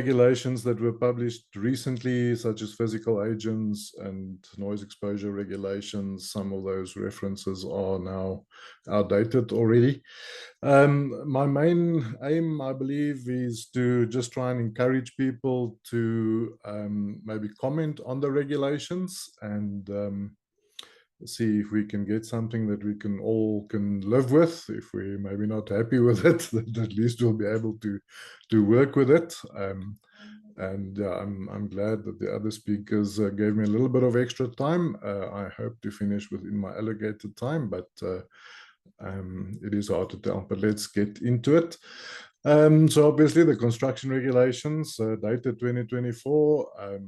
regulations that were published recently, such as physical agents and noise exposure regulations, some of those references are now outdated already. My main aim, I believe, is to just try and encourage people to maybe comment on the regulations and see if we can get something that we can all live with. If we're maybe not happy with it, then at least we'll be able to work with it. And I'm glad that the other speakers gave me a little bit of extra time. I hope to finish within my allocated time, but it is hard to tell. But let's get into it. So obviously the construction regulations dated 2024.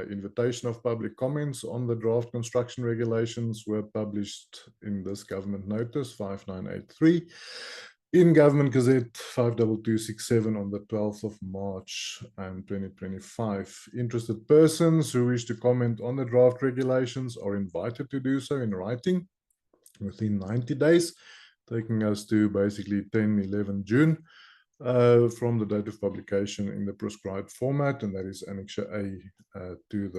Invitation of public comments on the draft construction regulations were published in this government notice 5983 in Government Gazette 52267 on the 12th of March 2025. Interested persons who wish to comment on the draft regulations are invited to do so in writing within 90 days, taking us to basically 10-11 June. From the date of publication in the prescribed format, and that is Annexure A to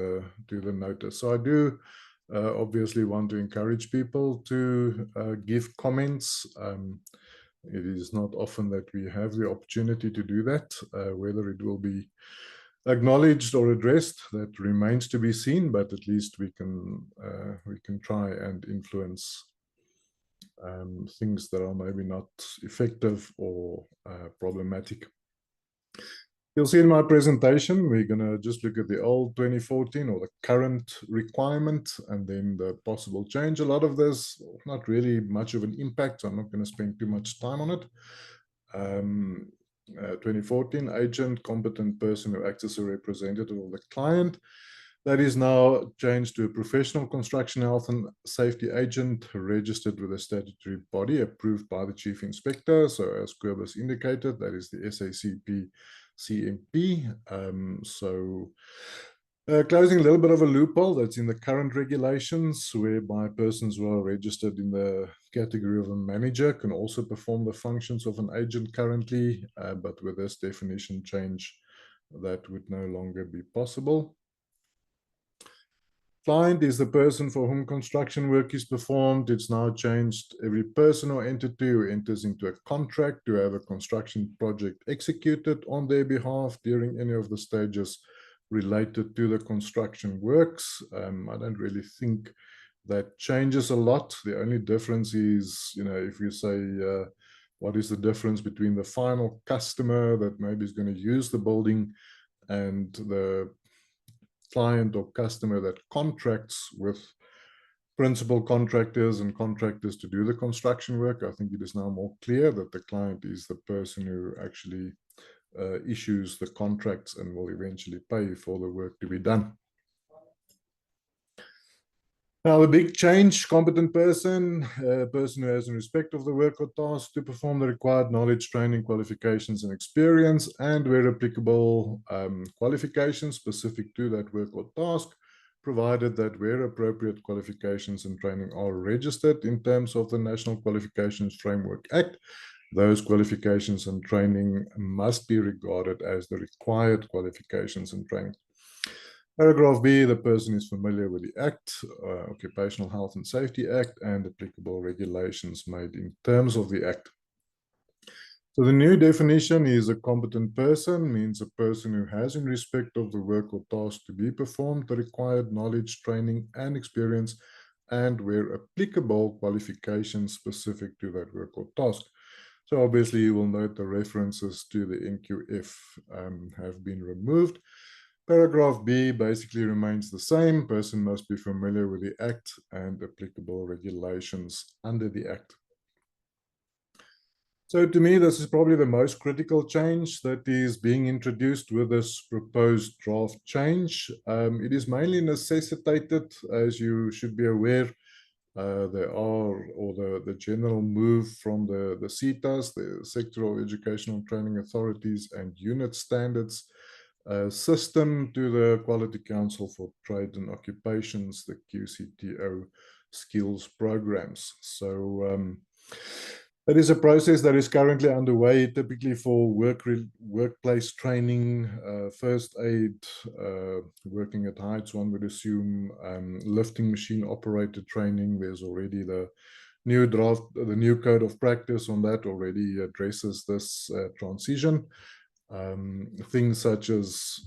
the notice. So I do obviously want to encourage people to give comments. It is not often that we have the opportunity to do that. Whether it will be acknowledged or addressed, that remains to be seen, but at least we can try and influence things that are maybe not effective or problematic. You'll see in my presentation, we're going to just look at the old 2014 or the current requirement and then the possible change. A lot of this, not really much of an impact, so I'm not going to spend too much time on it. 2014, agent, competent person who acts as a representative of the client. That is now changed to a professional construction health and safety agent registered with a statutory body approved by the chief inspector. So as Kobus indicated, that is the SACP CMP. Closing a little bit of a loophole that's in the current regulations, whereby persons who are registered in the category of a manager can also perform the functions of an agent currently, but with this definition change, that would no longer be possible. Client is the person for whom construction work is performed. It's now changed every person or entity who enters into a contract to have a construction project executed on their behalf during any of the stages related to the construction works. I don't really think that changes a lot. The only difference is, if you say, what is the difference between the final customer that maybe is going to use the building and the client or customer that contracts with principal contractors and contractors to do the construction work. I think it is now more clear that the client is the person who actually issues the contracts and will eventually pay for the work to be done. Now, the big change, competent person, a person who has in respect of the work or task to perform the required knowledge, training, qualifications, and experience, and where applicable, qualifications specific to that work or task, provided that where appropriate qualifications and training are registered in terms of the National Qualifications Framework Act, those qualifications and training must be regarded as the required qualifications and training. Paragraph B, the person is familiar with the Act, Occupational Health and Safety Act, and applicable regulations made in terms of the Act. So the new definition is a competent person, means a person who has in respect of the work or task to be performed the required knowledge, training, and experience, and where applicable, qualifications specific to that work or task. So obviously you will note the references to the NQF have been removed. Paragraph B basically remains the same. Person must be familiar with the Act and applicable regulations under the Act. So to me, this is probably the most critical change that is being introduced with this proposed draft change. It is mainly necessitated, as you should be aware, the general move from the SETAs, the Sectoral Educational Training Authorities and Unit Standards system, to the Quality Council for Trade and Occupations, the QCTO skills programs. So It is a process that is currently underway, typically for workplace training, first aid, working at heights, one would assume, lifting machine operator training. There's already the new draft, the new code of practice on that already addresses this transition. Things such as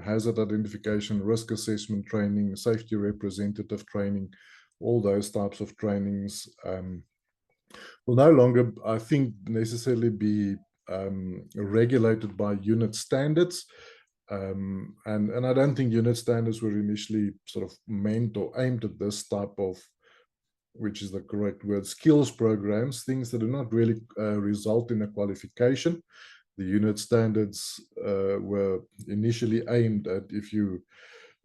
hazard identification, risk assessment training, safety representative training, all those types of trainings will no longer, I think, necessarily be regulated by unit standards. And I don't think unit standards were initially sort of meant or aimed at this type of, which is the correct word, skills programs, things that do not really result in a qualification. The unit standards were initially aimed at, if you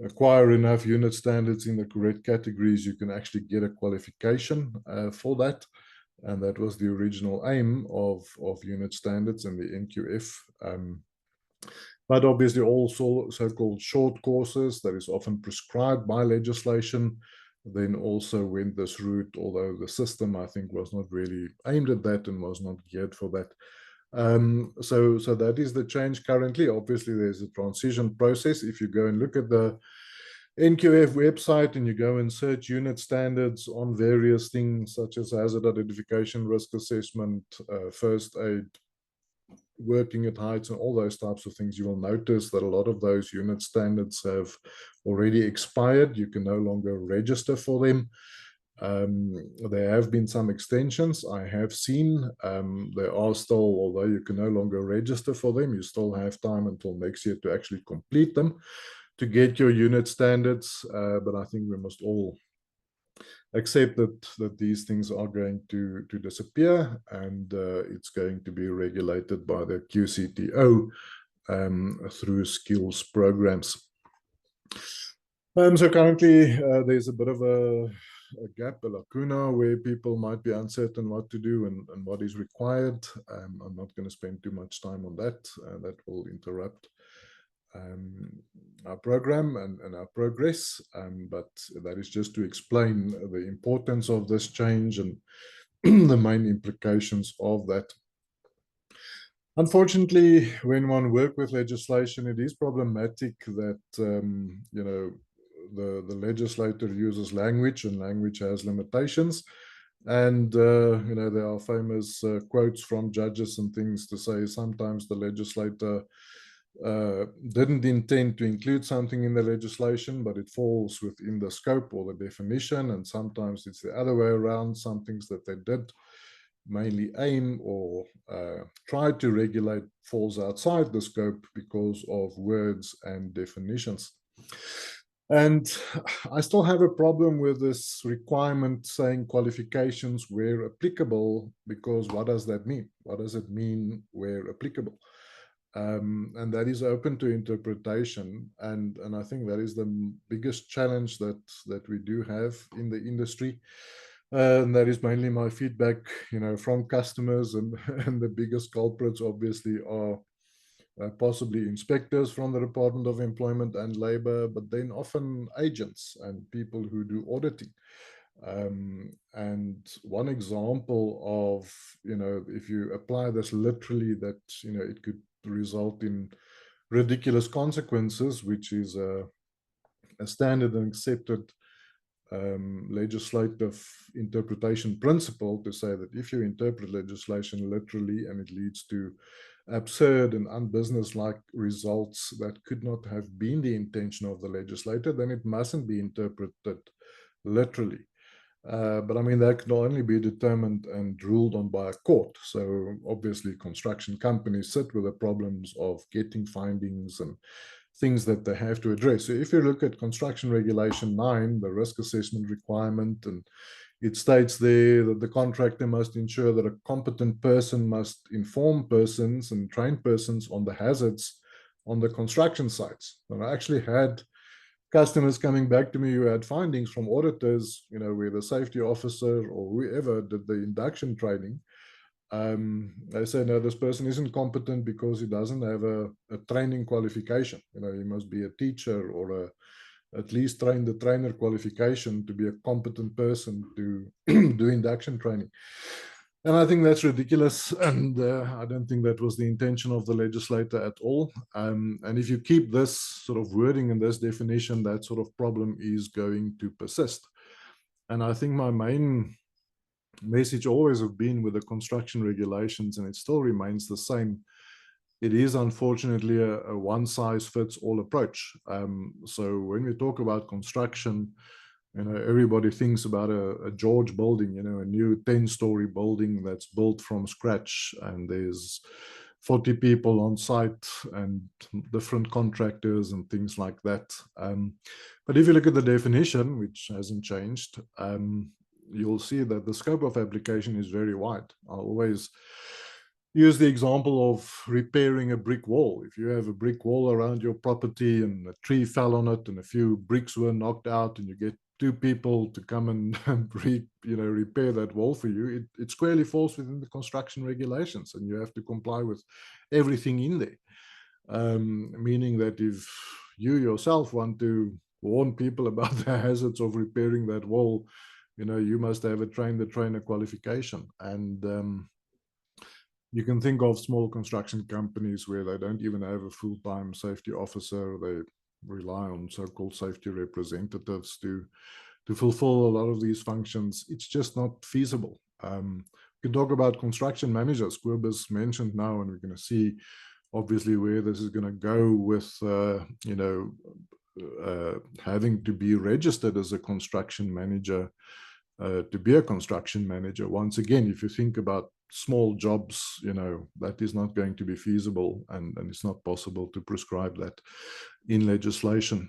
acquire enough unit standards in the correct categories, you can actually get a qualification for that. And that was the original aim of unit standards and the NQF. But obviously all so-called short courses that is often prescribed by legislation then also went this route, although the system, I think, was not really aimed at that and was not geared for that. So that is the change currently. Obviously, there's a transition process. If you go and look at the NQF website and you go and search unit standards on various things such as hazard identification, risk assessment, first aid, working at heights, and all those types of things, you will notice that a lot of those unit standards have already expired. You can no longer register for them. There have been some extensions I have seen. There are still, although you can no longer register for them, you still have time until next year to actually complete them to get your unit standards. But I think we must all accept that these things are going to disappear, and it's going to be regulated by the QCTO through skills programs. So currently there's a bit of a gap, a lacuna, where people might be uncertain what to do and what is required. I'm not going to spend too much time on that. That will interrupt our program and our progress, but that is just to explain the importance of this change and the main implications of that. Unfortunately, when one works with legislation, it is problematic that the legislator uses language, and language has limitations. And there are famous quotes from judges and things to say sometimes the legislator didn't intend to include something in the legislation, but it falls within the scope or the definition. And sometimes it's the other way around. Some things that they did mainly aim or try to regulate falls outside the scope because of words and definitions. And I still have a problem with this requirement saying qualifications where applicable, because what does that mean? What does it mean where applicable? And that is open to interpretation. And I think that is the biggest challenge that we do have in the industry. And that is mainly my feedback, from customers, and, and the biggest culprits obviously are possibly inspectors from the Department of Employment and Labor, but then often agents and people who do auditing. And one example of, if you apply this literally, that, it could result in ridiculous consequences, which is a standard and accepted legislative interpretation principle to say that if you interpret legislation literally and it leads to absurd and unbusinesslike results that could not have been the intention of the legislator, then it mustn't be interpreted literally. But I mean, that can only be determined and ruled on by a court. So obviously construction companies sit with the problems of getting findings and things that they have to address. So if you look at Construction Regulation 9, the risk assessment requirement, and it states there that the contractor must ensure that a competent person must inform persons and train persons on the hazards on the construction sites. And I actually had customers coming back to me who had findings from auditors, where the safety officer or whoever did the induction training, they say, no, this person isn't competent because he doesn't have a training qualification. He must be a teacher or at least train the trainer qualification to be a competent person to do induction training. And I think that's ridiculous. And I don't think that was the intention of the legislator at all. And if you keep this sort of wording and this definition, that sort of problem is going to persist. And I think my main message always have been with the construction regulations, and it still remains the same. It is unfortunately a one size fits all approach. So when we talk about construction, everybody thinks about a George building, a new 10-story building that's built from scratch, and there's 40 people on site and different contractors and things like that. But if you look at the definition, which hasn't changed, you'll see that the scope of application is very wide. I always use the example of repairing a brick wall. If you have a brick wall around your property and a tree fell on it and a few bricks were knocked out, and you get two people to come and repair that wall for you, it squarely falls within the construction regulations, and you have to comply with everything in there. Meaning that if you yourself want to warn people about the hazards of repairing that wall, you must have a train-the-trainer qualification. And you can think of small construction companies where they don't even have a full-time safety officer. They rely on so-called safety representatives to fulfill a lot of these functions. It's just not feasible. We can talk about construction managers. Kobus mentioned now, and we're going to see obviously where this is going to go with having to be registered as a construction manager, to be a construction manager. Once again, if you think about small jobs, that is not going to be feasible, and it's not possible to prescribe that in legislation.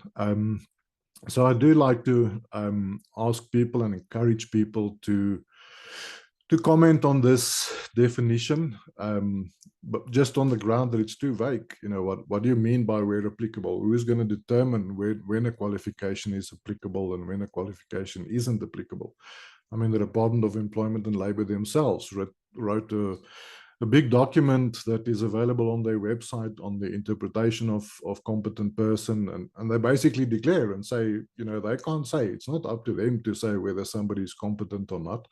So I do like to ask people and encourage people to comment on this definition, but just on the ground that it's too vague. What do you mean by where applicable? Who is going to determine when a qualification is applicable and when a qualification isn't applicable? I mean, the Department of Employment and Labor themselves wrote a big document that is available on their website on the interpretation of competent person, and they basically declare and say, they can't say, it's not up to them to say whether somebody is competent or not.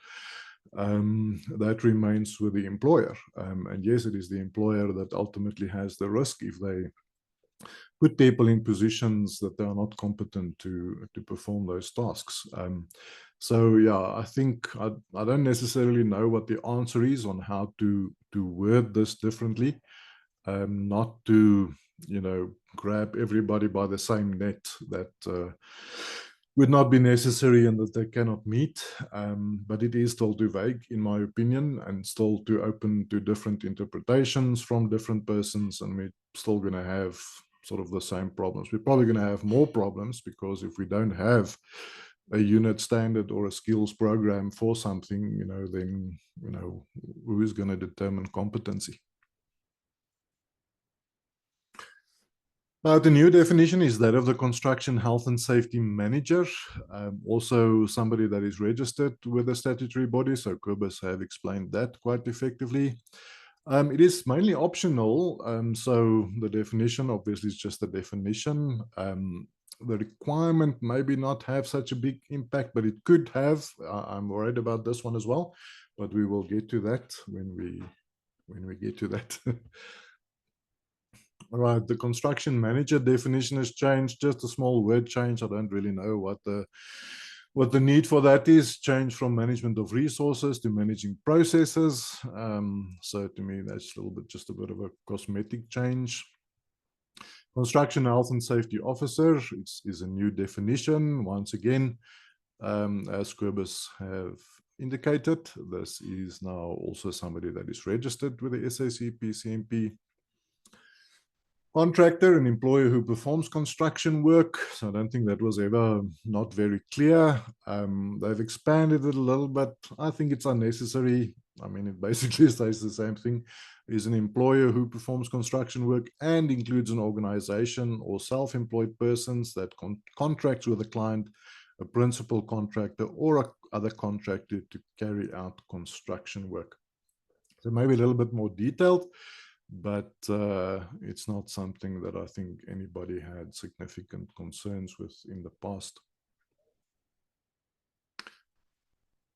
That remains with the employer. And yes, it is the employer that ultimately has the risk if they put people in positions that they are not competent to perform those tasks. So yeah, I think I don't necessarily know what the answer is on how to word this differently, not to grab everybody by the same net that would not be necessary and that they cannot meet. But it is still too vague, in my opinion, and still too open to different interpretations from different persons, and we're still going to have sort of the same problems. We're probably going to have more problems, because if we don't have a unit standard or a skills program for something, then who is going to determine competency? Now, the new definition is that of the construction health and safety manager, also somebody that is registered with a statutory body. So Kobus have explained that quite effectively. It is mainly optional. So the definition obviously is just a definition. The requirement maybe not have such a big impact, but it could have. I'm worried about this one as well, but we will get to that when we get to that. All right, the construction manager definition has changed, just a small word change. I don't really know what the need for that is. Change from management of resources to managing processes. So to me, that's just a bit of a cosmetic change. Construction health and safety officer is a new definition. Once again, as Kobus have indicated, this is now also somebody that is registered with the SACP CMP. Contractor, an employer who performs construction work. So I don't think that was ever not very clear. They've expanded it a little, but I think it's unnecessary. I mean, it basically says the same thing. Is an employer who performs construction work and includes an organization or self-employed persons that contracts with a client, a principal contractor, or a other contractor to carry out construction work. So maybe a little bit more detailed, but it's not something that I think anybody had significant concerns with in the past.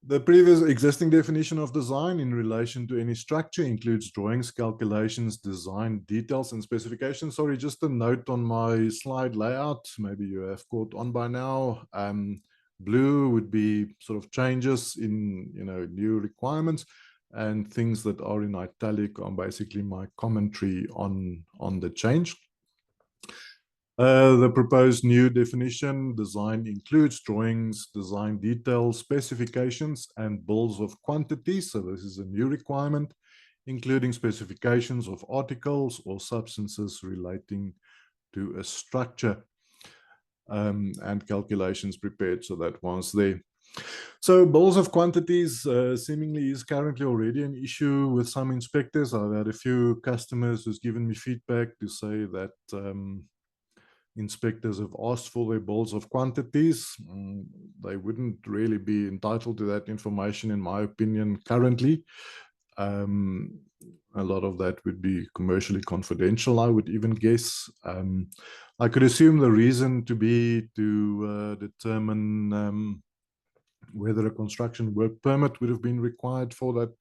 The previous existing definition of design in relation to any structure includes drawings, calculations, design details, and specifications. Sorry, just a note on my slide layout. Maybe you have caught on by now. Blue would be sort of changes in, new requirements, and things that are in italic are basically my commentary on the change. The proposed new definition: design includes drawings, design details, specifications, and bills of quantities. So this is a new requirement, including specifications of articles or substances relating to a structure, and calculations prepared. So that one's there. So bills of quantities seemingly is currently already an issue with some inspectors. I've had a few customers who's given me feedback to say that inspectors have asked for their bills of quantities. They wouldn't really be entitled to that information, in my opinion, currently. A lot of that would be commercially confidential, I would even guess. I could assume the reason to be to determine whether a construction work permit would have been required for that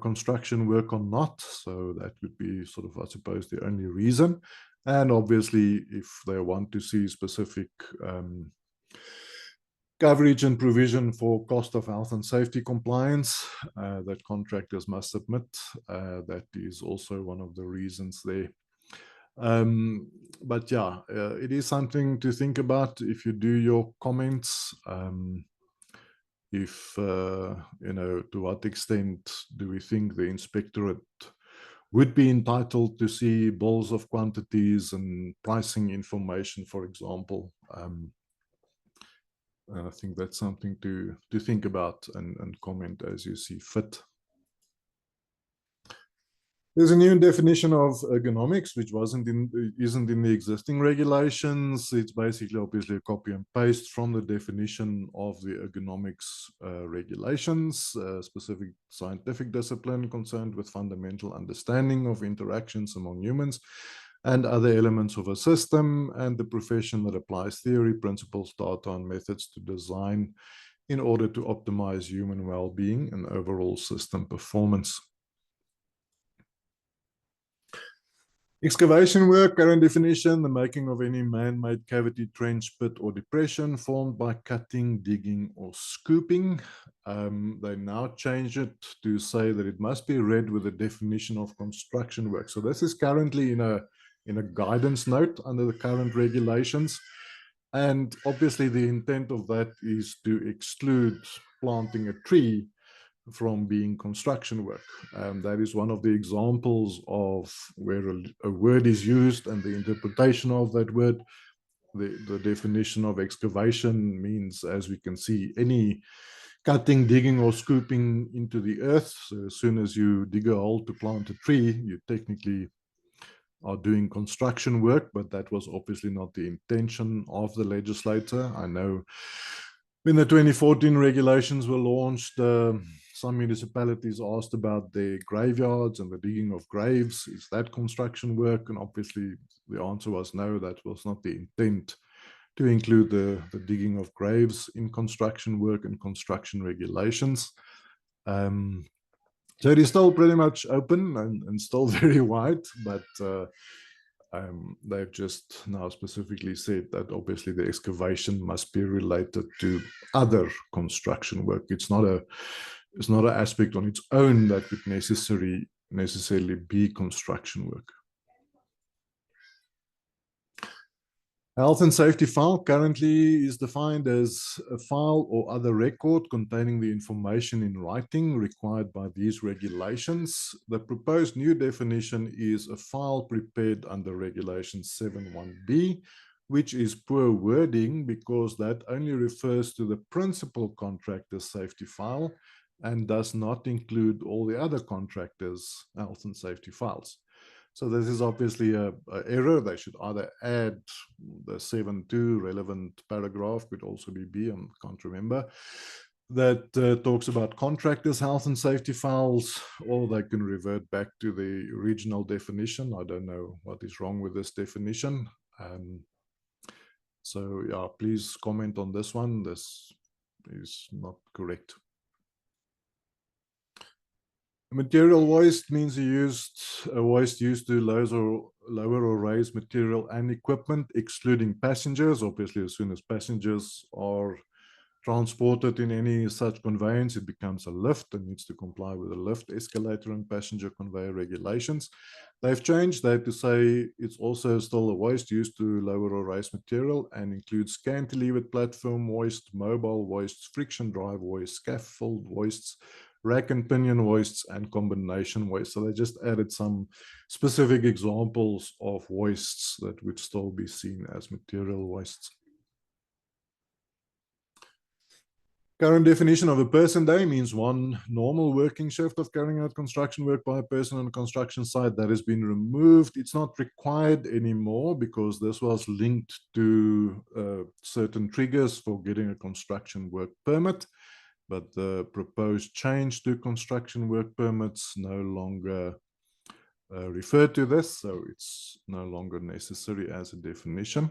construction work or not. So that would be sort of, I suppose, the only reason. And obviously, if they want to see specific coverage and provision for cost of health and safety compliance that contractors must submit, that is also one of the reasons there. But yeah, it is something to think about if you do your comments. If, to what extent do we think the inspectorate would be entitled to see bills of quantities and pricing information, for example. I think that's something to think about and comment as you see fit. There's a new definition of ergonomics, which isn't in the existing regulations. It's basically obviously a copy and paste from the definition of the ergonomics regulations, specific scientific discipline concerned with fundamental understanding of interactions among humans and other elements of a system, and the profession that applies theory, principles, data, and methods to design in order to optimize human well-being and overall system performance. Excavation work, current definition: the making of any man-made cavity, trench, pit, or depression formed by cutting, digging, or scooping. They now change it to say that it must be read with a definition of construction work. So this is currently in a guidance note under the current regulations. And obviously the intent of that is to exclude planting a tree from being construction work. That is one of the examples of where a word is used and the interpretation of that word. The definition of excavation means, as we can see, any cutting, digging, or scooping into the earth. So as soon as you dig a hole to plant a tree, you technically are doing construction work, but that was obviously not the intention of the legislator. I know when the 2014 regulations were launched, some municipalities asked about their graveyards and the digging of graves. Is that construction work? And obviously the answer was no, that was not the intent to include the digging of graves in construction work and construction regulations. So it is still pretty much open and still very wide, but they've just now specifically said that obviously the excavation must be related to other construction work. It's not an aspect on its own that would necessarily be construction work. Health and safety file currently is defined as a file or other record containing the information in writing required by these regulations. The proposed new definition is a file prepared under Regulation 7.1b, which is poor wording because that only refers to the principal contractor's safety file and does not include all the other contractors' health and safety files. So this is obviously an error. They should either add the 7.2 relevant paragraph, could also be B, I can't remember, that talks about contractors' health and safety files, or they can revert back to the original definition. I don't know what is wrong with this definition. So yeah, please comment on this one. This is not correct. Material waste means waste used to lower or raise material and equipment, excluding passengers. Obviously, as soon as passengers are transported in any such conveyance, it becomes a lift and needs to comply with the lift, escalator, and passenger conveyor regulations. They've changed that to say it's also still a waste used to lower or raise material and includes cantilevered platform waste, mobile wastes, friction drive waste, scaffold wastes, rack and pinion hoists, and combination hoists. So they just added some specific examples of hoists that would still be seen as material hoists. Current definition of a person day means one normal working shift of carrying out construction work by a person on a construction site. That has been removed. It's not required anymore because this was linked to certain triggers for getting a construction work permit. But the proposed change to construction work permits no longer refer to this, so it's no longer necessary as a definition.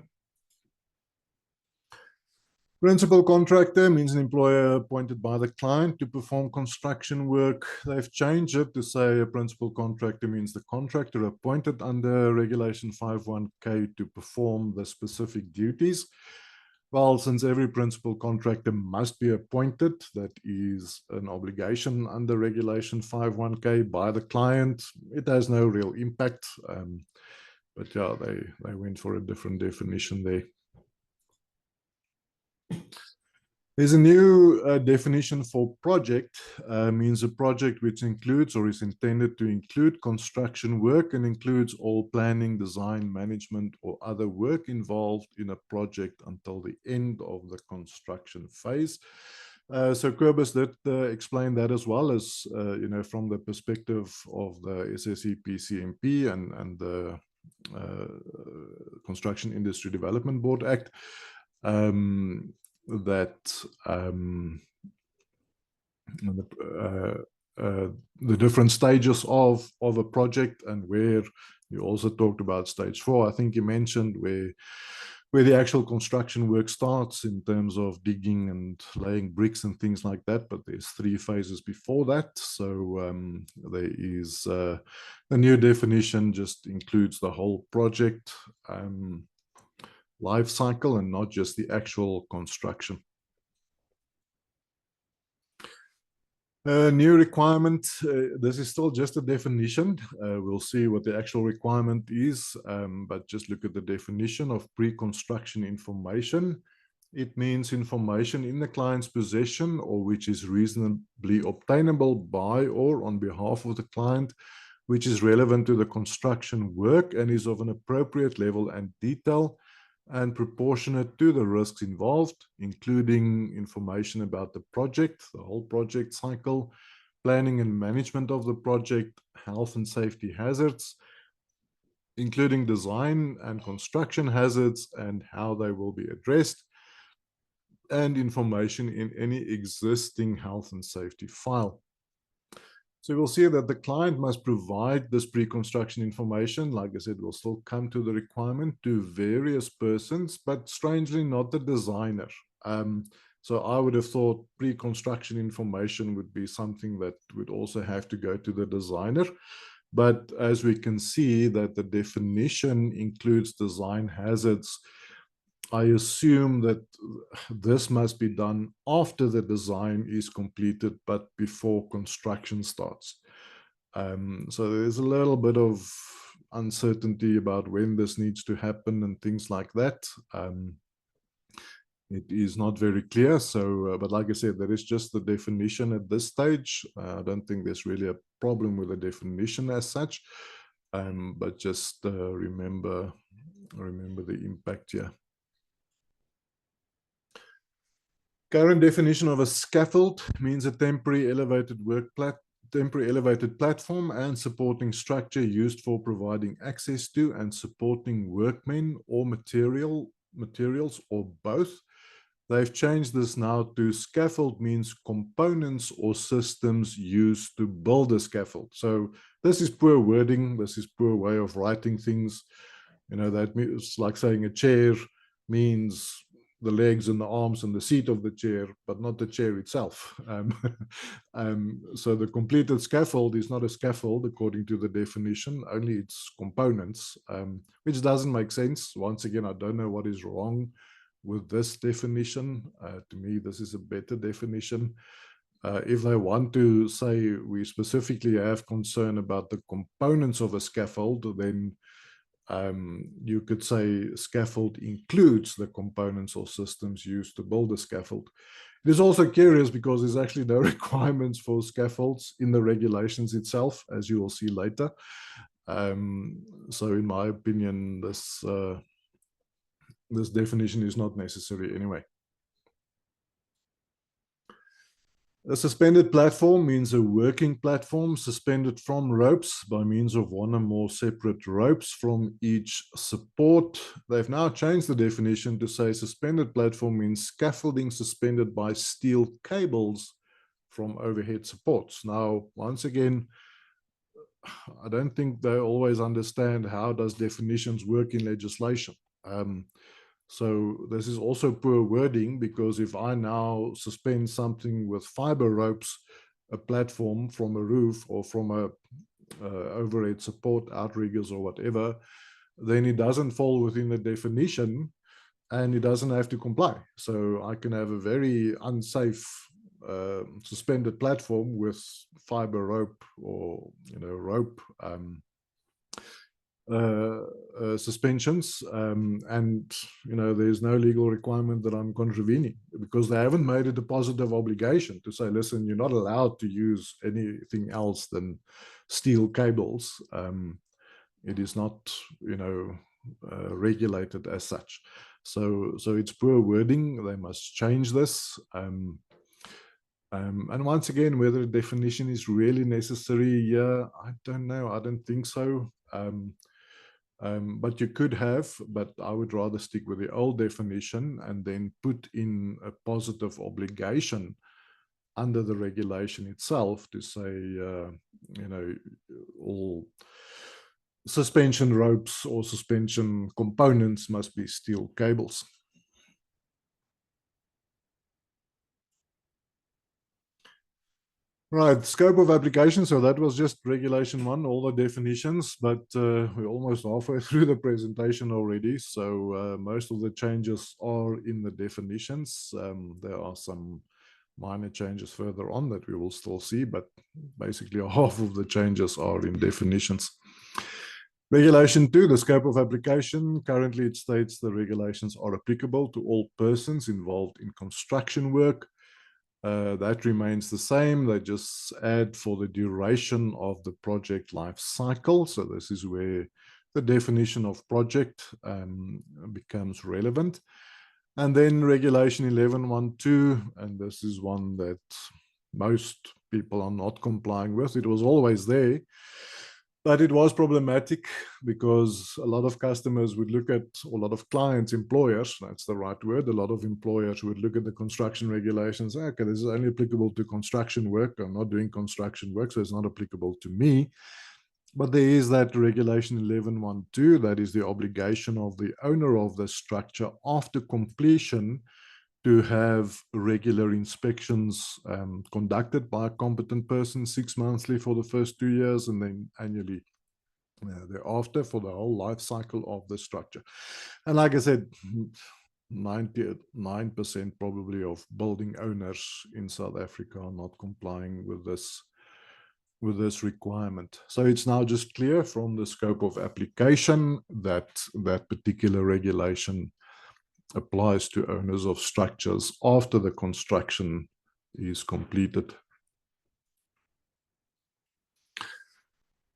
Principal contractor means an employer appointed by the client to perform construction work. They've changed it to say a principal contractor means the contractor appointed under Regulation 51K to perform the specific duties. Well, since every principal contractor must be appointed, that is an obligation under Regulation 51K by the client. It has no real impact, but yeah, they went for a different definition there. There's a new definition for project, means a project which includes or is intended to include construction work and includes all planning, design, management, or other work involved in a project until the end of the construction phase. So Kobus did explain that as well as, from the perspective of the SSE PCMP and the Construction Industry Development Board Act. That the different stages of a project, and where you also talked about stage 4. I think you mentioned where the actual construction work starts in terms of digging and laying bricks and things like that, but there's 3 phases before that. So there is the new definition just includes the whole project life cycle and not just the actual construction. New requirement, this is still just a definition. We'll see what the actual requirement is, but just look at the definition of pre-construction information. It means information in the client's possession or which is reasonably obtainable by or on behalf of the client, which is relevant to the construction work and is of an appropriate level and detail and proportionate to the risks involved, including information about the project, the whole project cycle, planning and management of the project, health and safety hazards, including design and construction hazards and how they will be addressed, and information in any existing health and safety file. So we'll see that the client must provide this pre-construction information. Like I said, will still come to the requirement to various persons, but strangely not the designer. So I would have thought pre-construction information would be something that would also have to go to the designer. But as we can see that the definition includes design hazards, I assume that this must be done after the design is completed, but before construction starts. So there's a little bit of uncertainty about when this needs to happen and things like that. It is not very clear. So, but like I said, there is just the definition at this stage. I don't think there's really a problem with the definition as such, but just remember the impact here. Current definition of a scaffold means a temporary elevated platform and supporting structure used for providing access to and supporting workmen or materials or both. They've changed this now to scaffold means components or systems used to build a scaffold. So this is poor wording. This is poor way of writing things. That means like saying a chair means the legs and the arms and the seat of the chair, but not the chair itself. So the completed scaffold is not a scaffold according to the definition, only its components, which doesn't make sense. Once again, I don't know what is wrong with this definition. To me, this is a better definition. If they want to say we specifically have concern about the components of a scaffold, then you could say scaffold includes the components or systems used to build a scaffold. It is also curious because there's actually no requirements for scaffolds in the regulations itself, as you will see later. So in my opinion, this definition is not necessary anyway. A suspended platform means a working platform suspended from ropes by means of one or more separate ropes from each support. They've now changed the definition to say suspended platform means scaffolding suspended by steel cables from overhead supports. Now, once again, I don't think they always understand how does definitions work in legislation. So this is also poor wording, because if I now suspend something with fiber ropes, a platform from a roof or from a overhead support, outriggers or whatever, then it doesn't fall within the definition and it doesn't have to comply. So I can have a very unsafe suspended platform with fiber rope or rope suspensions, and there's no legal requirement that I'm contravening, because they haven't made it a positive obligation to say, listen, you're not allowed to use anything else than steel cables. It is not regulated as such. So it's poor wording. They must change this. And once again, whether the definition is really necessary, I don't know. I don't think so. But you could have, but I would rather stick with the old definition and then put in a positive obligation under the regulation itself to say, all suspension ropes or suspension components must be steel cables. Right, scope of application. So that was just regulation 1, all the definitions, but we're almost halfway through the presentation already. So most of the changes are in the definitions. There are some minor changes further on that we will still see, but basically half of the changes are in definitions. Regulation 2, the scope of application. Currently it states the regulations are applicable to all persons involved in construction work. That remains the same. They just add for the duration of the project life cycle. So this is where the definition of project becomes relevant. And then regulation 11.1.2, and this is one that most people are not complying with. It was always there, but it was problematic because a lot of customers would look at, or a lot of clients, employers, that's the right word, a lot of employers would look at the construction regulations. Okay, this is only applicable to construction work. I'm not doing construction work, so it's not applicable to me. But there is that regulation 11.1.2, that is the obligation of the owner of the structure after completion to have regular inspections conducted by a competent person, 6 monthly for the first 2 years, and then annually thereafter for the whole life cycle of the structure. And like I said, 99% probably of building owners in South Africa are not complying with this requirement. So it's now just clear from the scope of application that that particular regulation applies to owners of structures after the construction is completed.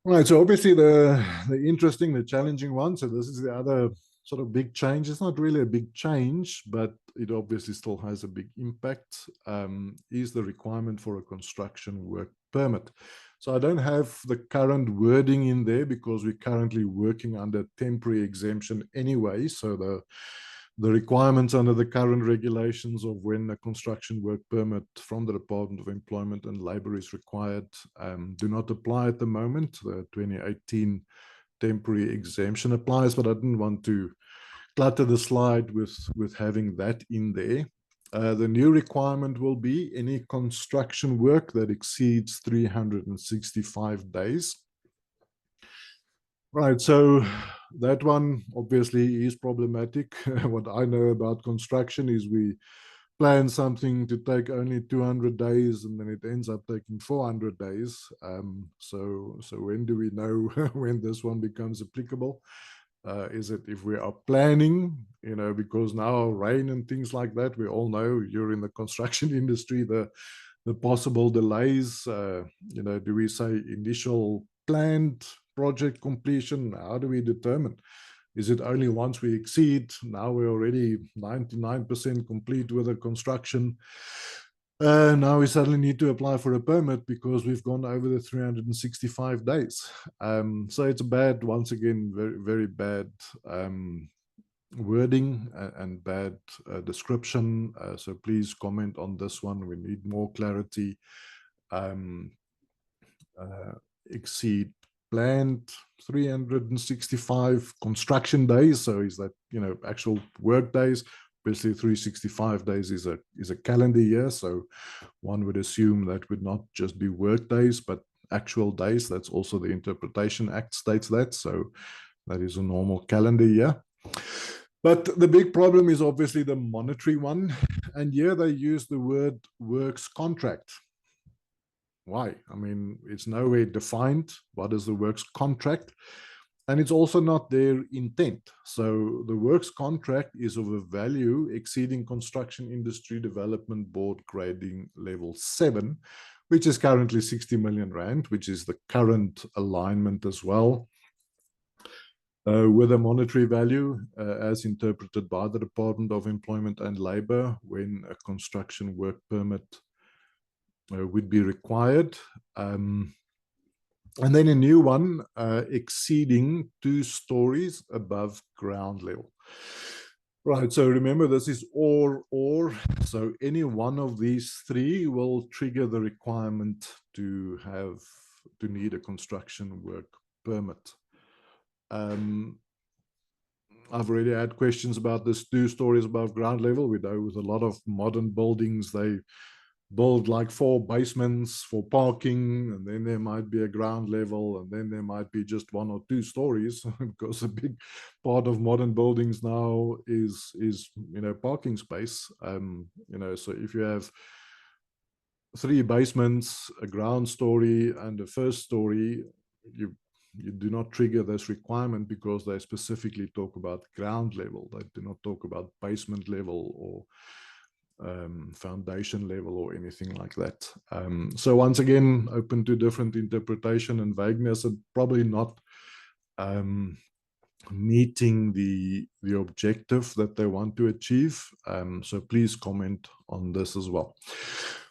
Right, so obviously the interesting, the challenging one, so this is the other sort of big change. It's not really a big change, but it obviously still has a big impact, is the requirement for a construction work permit. So I don't have the current wording in there because we're currently working under temporary exemption anyway. So the requirements under the current regulations of when a construction work permit from the Department of Employment and Labour is required do not apply at the moment. The 2018 temporary exemption applies, but I didn't want to clutter the slide with having that in there. The new requirement will be any construction work that exceeds 365 days. Right, so that one obviously is problematic. What I know about construction is we plan something to take only 200 days and then it ends up taking 400 days. So when do we know when this one becomes applicable? Is it if we are planning, because now rain and things like that, we all know you're in the construction industry, the possible delays, do we say initial planned project completion? How do we determine? Is it only once we exceed? Now we're already 99% complete with the construction. Now we suddenly need to apply for a permit because we've gone over the 365 days. So it's bad, once again, very, very bad wording and bad description. So please comment on this one. We need more clarity. Exceed planned 365 construction days. So is that, actual work days? Obviously 365 days is a calendar year. So one would assume that would not just be work days, but actual days. That's also the Interpretation Act states that. So that is a normal calendar year. But the big problem is obviously the monetary one. And here they use the word works contract. Why? I mean, it's nowhere defined. What is the works contract? And it's also not their intent. So the works contract is of a value exceeding Construction Industry Development Board grading level 7, which is currently 60 million rand, which is the current alignment as well. With a monetary value as interpreted by the Department of Employment and Labour when a construction work permit would be required. And then a new one exceeding 2 stories above ground level. Right, so remember this is or. So any one of these three will trigger the requirement to need a construction work permit. I've already had questions about this 2 stories above ground level. We know with a lot of modern buildings, they build like 4 basements for parking, and then there might be a ground level, and then there might be just 1 or 2 stories because a big part of modern buildings now is parking space. So if you have 3 basements, a ground story, and a first story, you do not trigger this requirement because they specifically talk about ground level. They do not talk about basement level or foundation level or anything like that. So once again, open to different interpretation and vagueness, and probably not meeting the objective that they want to achieve. So please comment on this as well.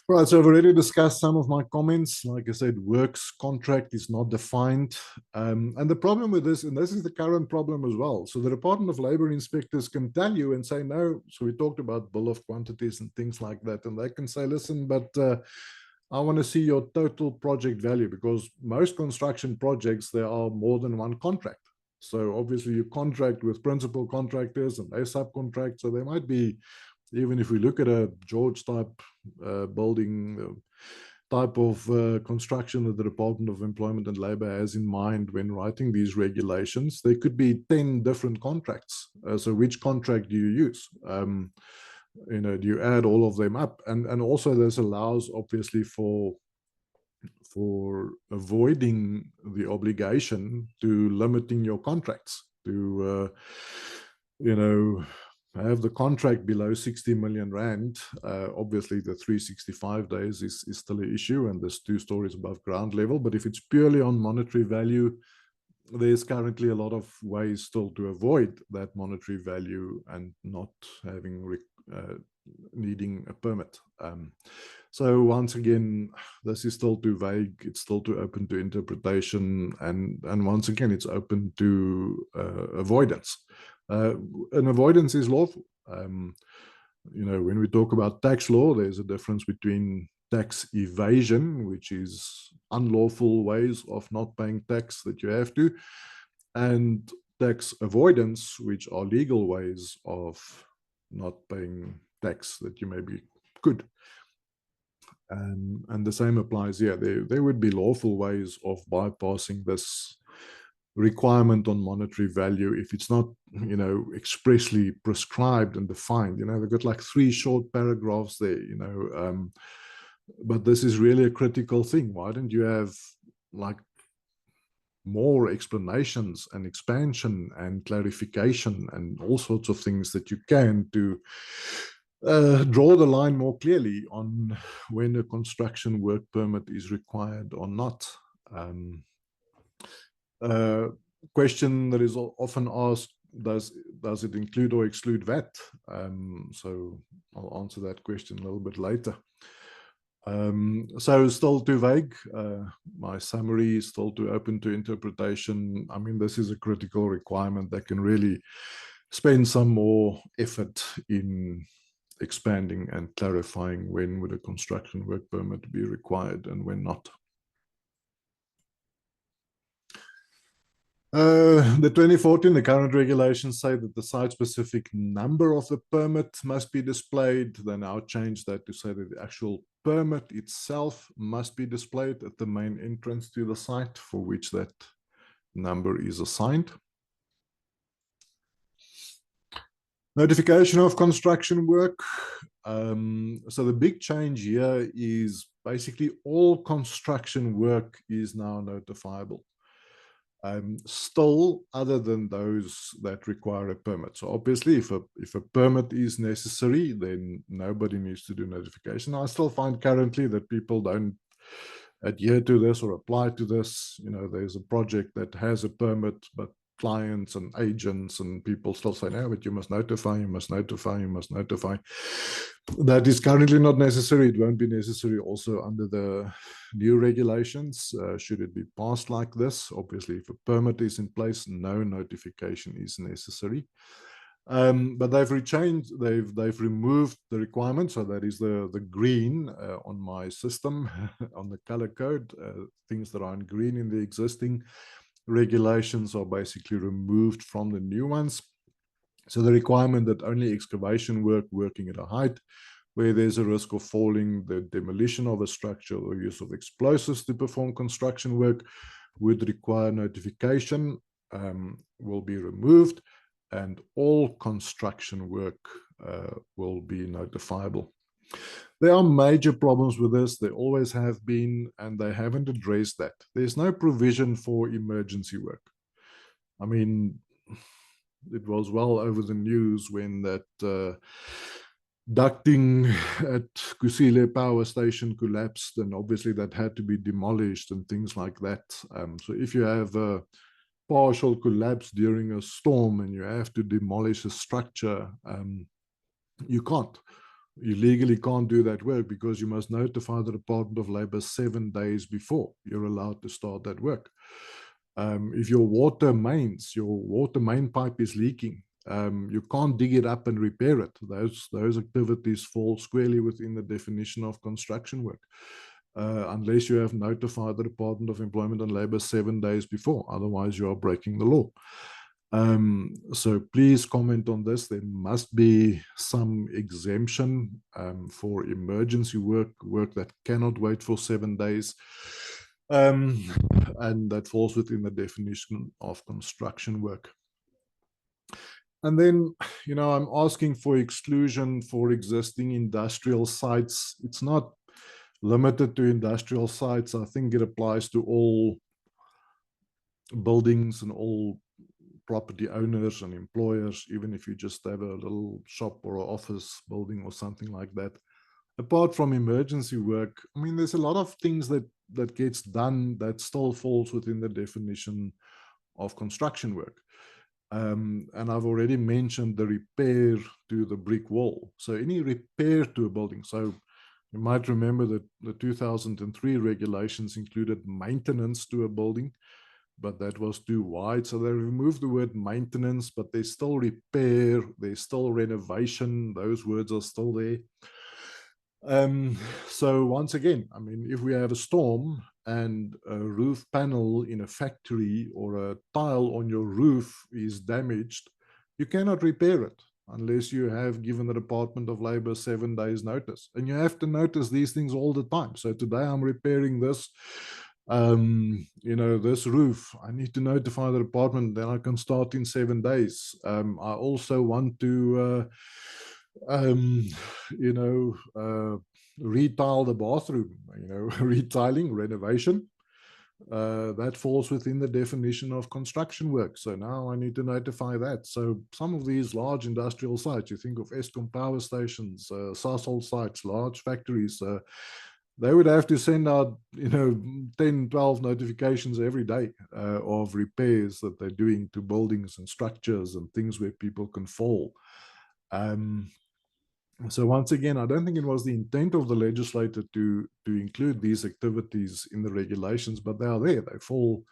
Right, so I've already discussed some of my comments. Like I said, works contract is not defined. And the problem with this, and this is the current problem as well. So the Department of Labour inspectors can tell you and say, no, so we talked about bill of quantities and things like that. And they can say, listen, but I want to see your total project value, because most construction projects, there are more than one contract. So obviously you contract with principal contractors and they subcontract. So there might be, even if we look at a George type building, type of construction that the Department of Employment and Labour has in mind when writing these regulations, there could be 10 different contracts. So which contract do you use? Do you add all of them up? And also this allows obviously for avoiding the obligation to limiting your contracts to have the contract below 60 million rand. Obviously the 365 days is still an issue, and there's 2 stories above ground level. But if it's purely on monetary value, there's currently a lot of ways still to avoid that monetary value and not having needing a permit. So once again, this is still too vague. It's still too open to interpretation, and once again, it's open to avoidance. And avoidance is lawful. When we talk about tax law, there's a difference between tax evasion, which is unlawful ways of not paying tax that you have to, and tax avoidance, which are legal ways of not paying tax that you maybe could. And the same applies here. There would be lawful ways of bypassing this requirement on monetary value if it's not, expressly prescribed and defined. They've got like 3 short paragraphs there, but this is really a critical thing. Why don't you have like more explanations and expansion and clarification and all sorts of things that you can to draw the line more clearly on when a construction work permit is required or not. Question that is often asked, does it include or exclude VAT? So I'll answer that question a little bit later. So still too vague. My summary is still too open to interpretation. I mean, this is a critical requirement that can really spend some more effort in expanding and clarifying when would a construction work permit be required and when not. The 2014, the current regulations say that the site-specific number of the permit must be displayed. They now change that to say that the actual permit itself must be displayed at the main entrance to the site for which that number is assigned. Notification of construction work. So the big change here is basically all construction work is now notifiable. Still, other than those that require a permit. So obviously, if a permit is necessary, then nobody needs to do notification. I still find currently that people don't adhere to this or apply to this. There's a project that has a permit, but clients and agents and people still say, no, but you must notify, you must notify, you must notify. That is currently not necessary. It won't be necessary also under the new regulations, should it be passed like this. Obviously, if a permit is in place, no notification is necessary. But they've removed the requirement, so that is the green on my system, on the color code. Things that are in green in the existing regulations are basically removed from the new ones. So the requirement that only excavation work working at a height where there's a risk of falling, the demolition of a structure or use of explosives to perform construction work would require notification, will be removed, and all construction work will be notifiable. There are major problems with this. There always have been, and they haven't addressed that. There's no provision for emergency work. I mean, it was well over the news when that ducting at Kusile power station collapsed, and obviously that had to be demolished and things like that. So if you have a partial collapse during a storm and you have to demolish a structure, you can't. You legally can't do that work because you must notify the Department of Labor 7 days before you're allowed to start that work. If your water main pipe is leaking, you can't dig it up and repair it. Those activities fall squarely within the definition of construction work, unless you have notified the Department of Employment and Labor 7 days before. Otherwise, you are breaking the law. So please comment on this. There must be some exemption for emergency work that cannot wait for 7 days. And that falls within the definition of construction work. And then, I'm asking for exclusion for existing industrial sites. It's not limited to industrial sites. I think it applies to all buildings and all property owners and employers, even if you just have a little shop or an office building or something like that. Apart from emergency work, I mean, there's a lot of things that gets done that still falls within the definition of construction work. And I've already mentioned the repair to the brick wall. So any repair to a building. So you might remember that the 2003 regulations included maintenance to a building, but that was too wide. So they removed the word maintenance, but there's still repair, there's still renovation. Those words are still there. So once again, I mean, if we have a storm and a roof panel in a factory or a tile on your roof is damaged, you cannot repair it unless you have given the Department of Labor 7 days notice. And you have to notice these things all the time. So today I'm repairing this, this roof. I need to notify the department, then I can start in 7 days. I also want to, you know, retile the bathroom, retiling, renovation. That falls within the definition of construction work. So now I need to notify that. So some of these large industrial sites, you think of Eskom power stations, Saiosh sites, large factories, they would have to send out, 10, 12 notifications every day of repairs that they're doing to buildings and structures and things where people can fall. So once again, I don't think it was the intent of the legislator to include these activities in the regulations, but they are there. They fall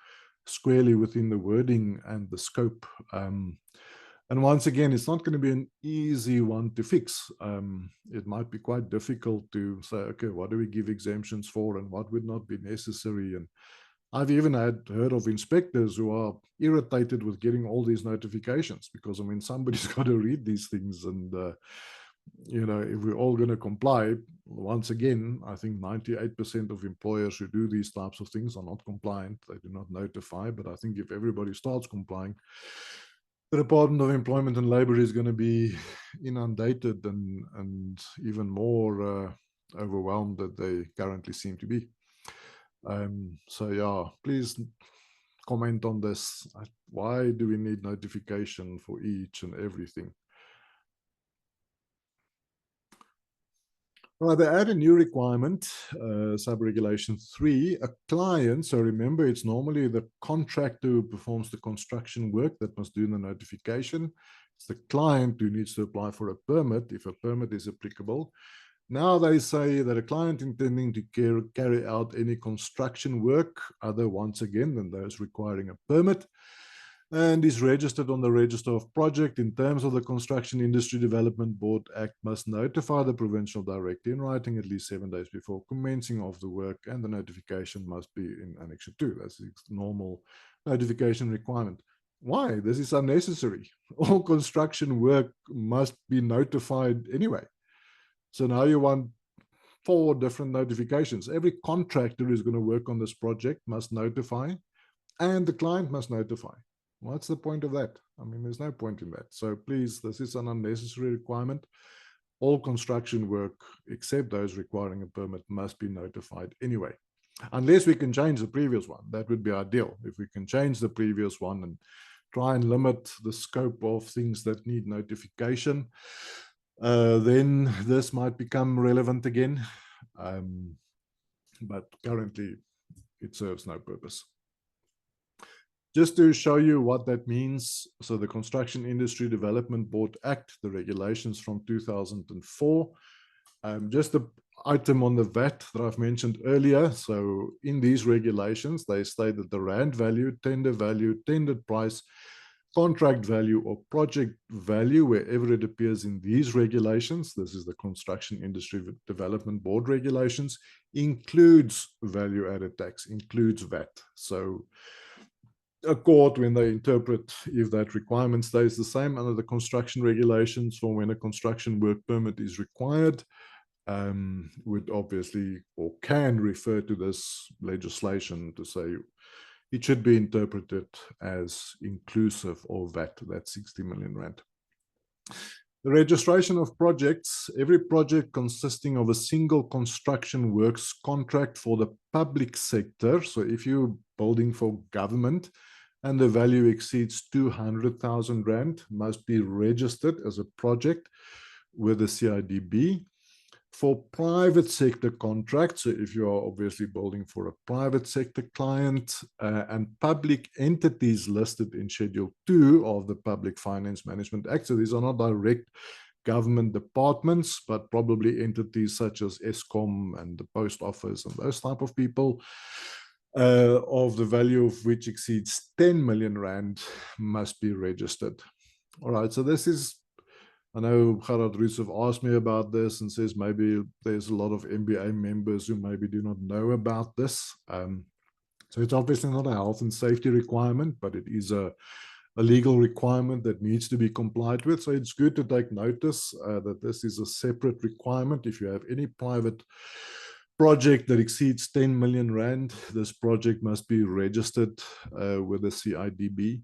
squarely within the wording and the scope. And once again, it's not going to be an easy one to fix. It might be quite difficult to say, okay, what do we give exemptions for and what would not be necessary? And I've even heard of inspectors who are irritated with getting all these notifications because, I mean, somebody's got to read these things. And, if we're all going to comply, once again, I think 98% of employers who do these types of things are not compliant. They do not notify. But I think if everybody starts complying, the Department of Employment and Labor is going to be inundated and even more overwhelmed than they currently seem to be. So yeah, please comment on this. Why do we need notification for each and everything? Well, they add a new requirement, sub-regulation 3, a client. So remember, it's normally the contractor who performs the construction work that must do the notification. It's the client who needs to apply for a permit if a permit is applicable. Now they say that a client intending to carry out any construction work, other once again than those requiring a permit, and is registered on the Register of Project in terms of the Construction Industry Development Board Act, must notify the provincial director in writing at least 7 days before commencing of the work, and the notification must be in Annex 2. That's the normal notification requirement. Why? This is unnecessary. All construction work must be notified anyway. So now you want 4 different notifications. Every contractor who's going to work on this project must notify, and the client must notify. What's the point of that? I mean, there's no point in that. So please, this is an unnecessary requirement. All construction work, except those requiring a permit, must be notified anyway. Unless we can change the previous one, that would be ideal. If we can change the previous one and try and limit the scope of things that need notification, then this might become relevant again. But currently, it serves no purpose. Just to show you what that means, so the Construction Industry Development Board Act, the regulations from 2004, just the item on the VAT that I've mentioned earlier. So in these regulations, they state that the rand value, tendered price, contract value, or project value, wherever it appears in these regulations, this is the Construction Industry Development Board regulations, includes value-added tax, includes VAT. So a court, when they interpret if that requirement stays the same under the construction regulations for when a construction work permit is required, would obviously or can refer to this legislation to say it should be interpreted as inclusive of VAT, that 60 million rand. The registration of projects, every project consisting of a single construction works contract for the public sector. So if you're building for government and the value exceeds 200,000 rand, must be registered as a project with the CIDB. For private sector contracts, so if you are obviously building for a private sector client, and public entities listed in Schedule 2 of the Public Finance Management Act, so these are not direct government departments, but probably entities such as Eskom and the post office and those type of people, of the value of which exceeds 10 million rand, must be registered. All right, so this is I know Gerard Roos have asked me about this and says maybe there's a lot of MBA members who maybe do not know about this. So it's obviously not a health and safety requirement, but it is a legal requirement that needs to be complied with. So it's good to take notice that this is a separate requirement. If you have any private project that exceeds 10 million Rand, this project must be registered with the CIDB.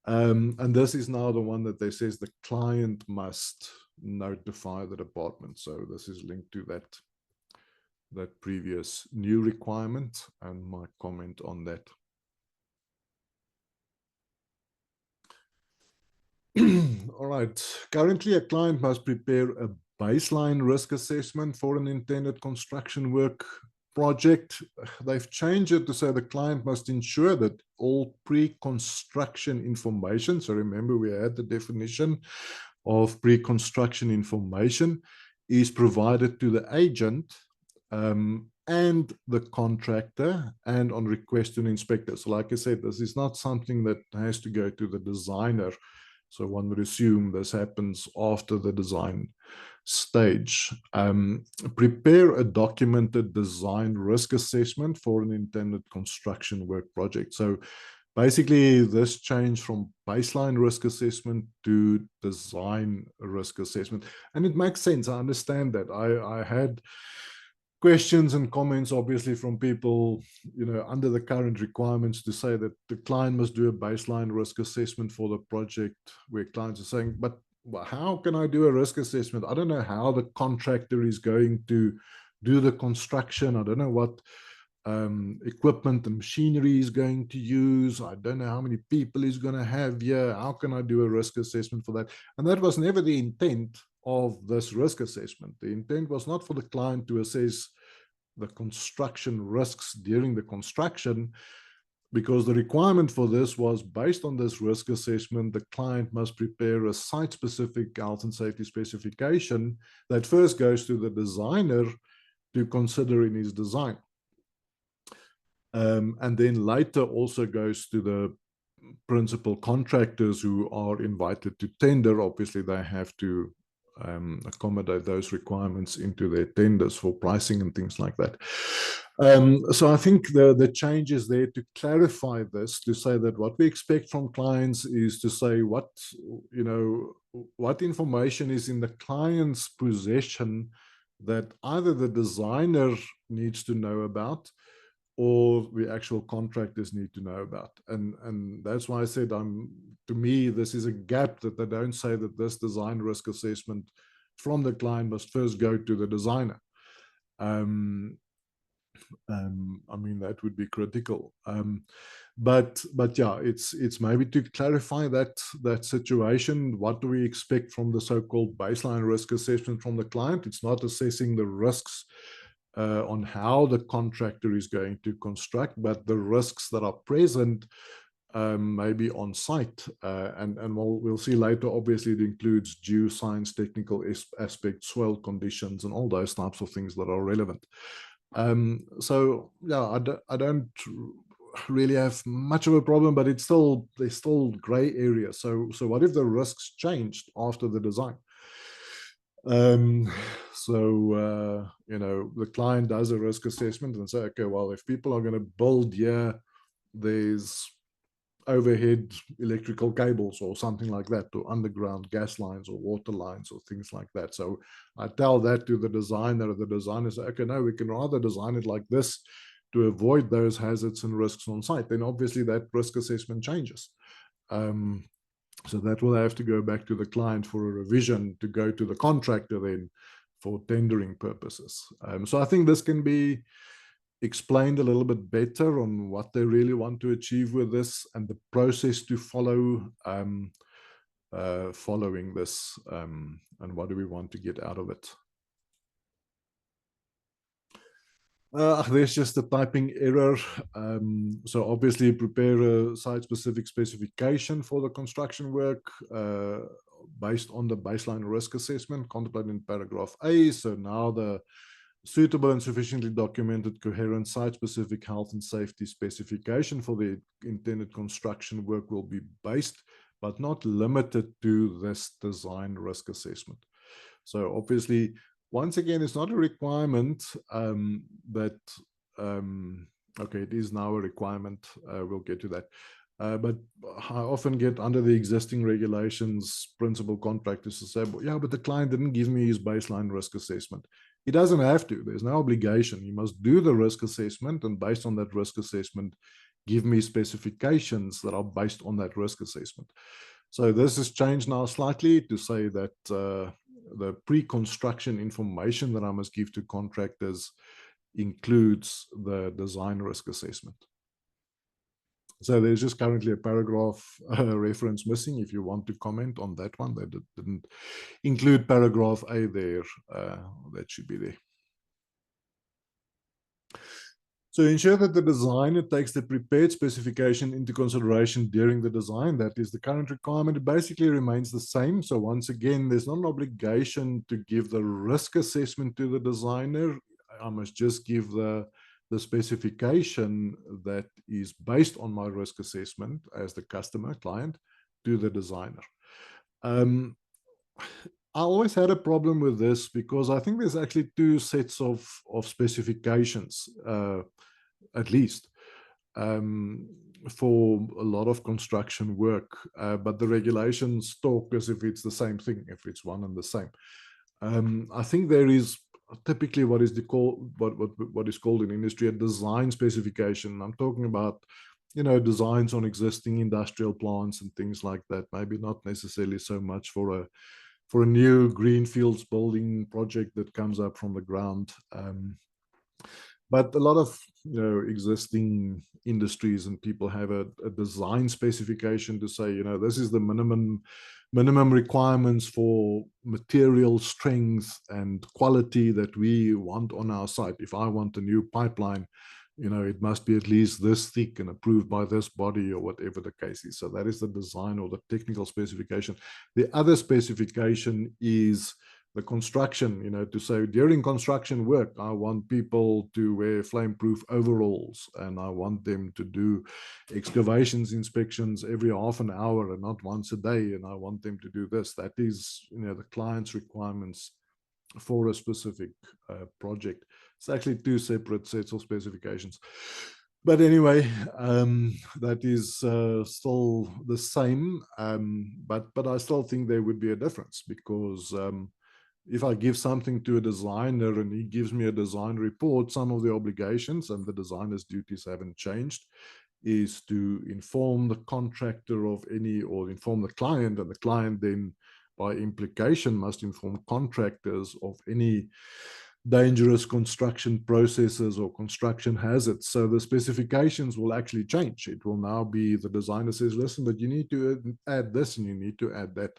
And this is now the one that they says the client must notify the department. So this is linked to that previous new requirement and my comment on that. All right. Currently, a client must prepare a baseline risk assessment for an intended construction work project. They've changed it to say the client must ensure that all pre-construction information, so remember we had the definition of pre-construction information, is provided to the agent and the contractor and on request to an inspector. So like I said, this is not something that has to go to the designer. So one would assume this happens after the design stage. Prepare a documented design risk assessment for an intended construction work project. So basically, this changed from baseline risk assessment to design risk assessment. And it makes sense. I understand that. I had questions and comments, obviously, from people, under the current requirements to say that the client must do a baseline risk assessment for the project, where clients are saying, but how can I do a risk assessment? I don't know how the contractor is going to do the construction. I don't know what equipment and machinery he's going to use. I don't know how many people he's going to have here. How can I do a risk assessment for that? And that was never the intent of this risk assessment. The intent was not for the client to assess the construction risks during the construction, because the requirement for this was based on this risk assessment. The client must prepare a site-specific health and safety specification that first goes to the designer to consider in his design. And then later also goes to the principal contractors who are invited to tender. Obviously, they have to accommodate those requirements into their tenders for pricing and things like that. So I think the change is there to clarify this, to say that what we expect from clients is to say what information is in the client's possession that either the designer needs to know about or the actual contractors need to know about. And that's why I said, to me, this is a gap, that they don't say that this design risk assessment from the client must first go to the designer. I mean, that would be critical. But yeah, it's maybe to clarify that situation. What do we expect from the so-called baseline risk assessment from the client? It's not assessing the risks on how the contractor is going to construct, but the risks that are present maybe on site. And we'll see later, obviously, it includes geoscience, technical aspects, soil conditions, and all those types of things that are relevant. So, yeah, I don't really have much of a problem, but there's still gray areas. So what if the risks changed after the design? The client does a risk assessment and say, okay, well, if people are going to build here, there's overhead electrical cables or something like that, or underground gas lines or water lines or things like that. So I tell that to the designer. The designer says, okay, no, we can rather design it like this to avoid those hazards and risks on site. Then obviously that risk assessment changes. So that will have to go back to the client for a revision to go to the contractor then for tendering purposes. So I think this can be explained a little bit better on what they really want to achieve with this and the process to follow following this, and what do we want to get out of it. There's just a typing error. So obviously prepare a site-specific specification for the construction work based on the baseline risk assessment contemplated in paragraph A. So now the suitable and sufficiently documented coherent site-specific health and safety specification for the intended construction work will be based but not limited to this design risk assessment. So obviously, once again, it's not a requirement that, okay, it is now a requirement. We'll get to that. But I often get under the existing regulations, principal contractors to say, well, yeah, but the client didn't give me his baseline risk assessment. He doesn't have to. There's no obligation. He must do the risk assessment, and based on that risk assessment, give me specifications that are based on that risk assessment. So this has changed now slightly to say that the pre-construction information that I must give to contractors includes the design risk assessment. So there's just currently a paragraph reference missing. If you want to comment on that one, that didn't include paragraph A there. That should be there. So ensure that the designer takes the prepared specification into consideration during the design. That is the current requirement. It basically remains the same. So once again, there's not an obligation to give the risk assessment to the designer. I must just give the specification that is based on my risk assessment as the customer client to the designer. I always had a problem with this because I think there's actually two sets of specifications, at least, for a lot of construction work. But the regulations talk as if it's the same thing, if it's one and the same. I think there is typically what is called in industry a design specification. I'm talking about, designs on existing industrial plants and things like that. Maybe not necessarily so much for a new greenfields building project that comes up from the ground. But a lot of existing industries and people have a design specification to say, this is the minimum requirements for material strength and quality that we want on our site. If I want a new pipeline, it must be at least this thick and approved by this body or whatever the case is. So that is the design or the technical specification. The other specification is the construction, to say during construction work, I want people to wear flame-proof overalls and I want them to do excavations inspections every half an hour and not once a day. And I want them to do this. That is, the client's requirements for a specific project. It's actually two separate sets of specifications. But anyway, that is still the same. But I still think there would be a difference because if I give something to a designer and he gives me a design report, some of the obligations and the designer's duties haven't changed, is to inform the contractor of any, or inform the client, and the client then by implication must inform contractors of any dangerous construction processes or construction hazards. So the specifications will actually change. It will now be the designer says, listen, but you need to add this and you need to add that.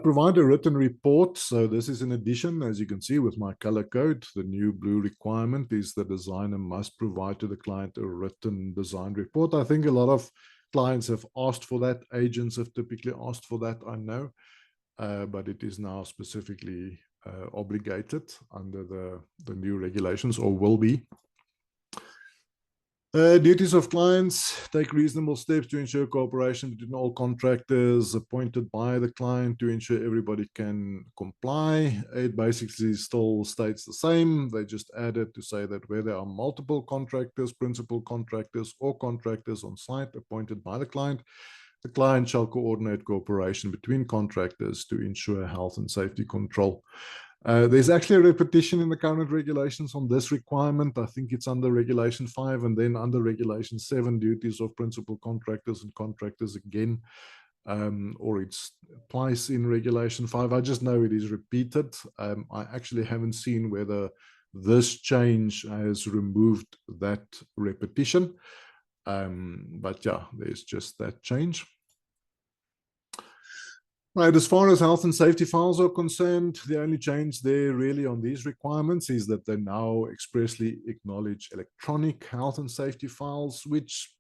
Provide a written report. So this is in addition, as you can see with my color code, the new blue requirement is the designer must provide to the client a written design report. I think a lot of clients have asked for that. Agents have typically asked for that, I know, but it is now specifically obligated under the new regulations, or will be. Duties of clients: take reasonable steps to ensure cooperation between all contractors appointed by the client to ensure everybody can comply. It basically still states the same. They just added to say that where there are multiple contractors, principal contractors, or contractors on site appointed by the client shall coordinate cooperation between contractors to ensure health and safety control. There's actually a repetition in the current regulations on this requirement. I think it's under Regulation 5 and then under Regulation 7, duties of principal contractors and contractors again, or it's twice in Regulation 5. I just know it is repeated. I actually haven't seen whether this change has removed that repetition. But yeah, there's just that change. Right, as far as health and safety files are concerned, the only change there really on these requirements is that they now expressly acknowledge electronic health and safety files, which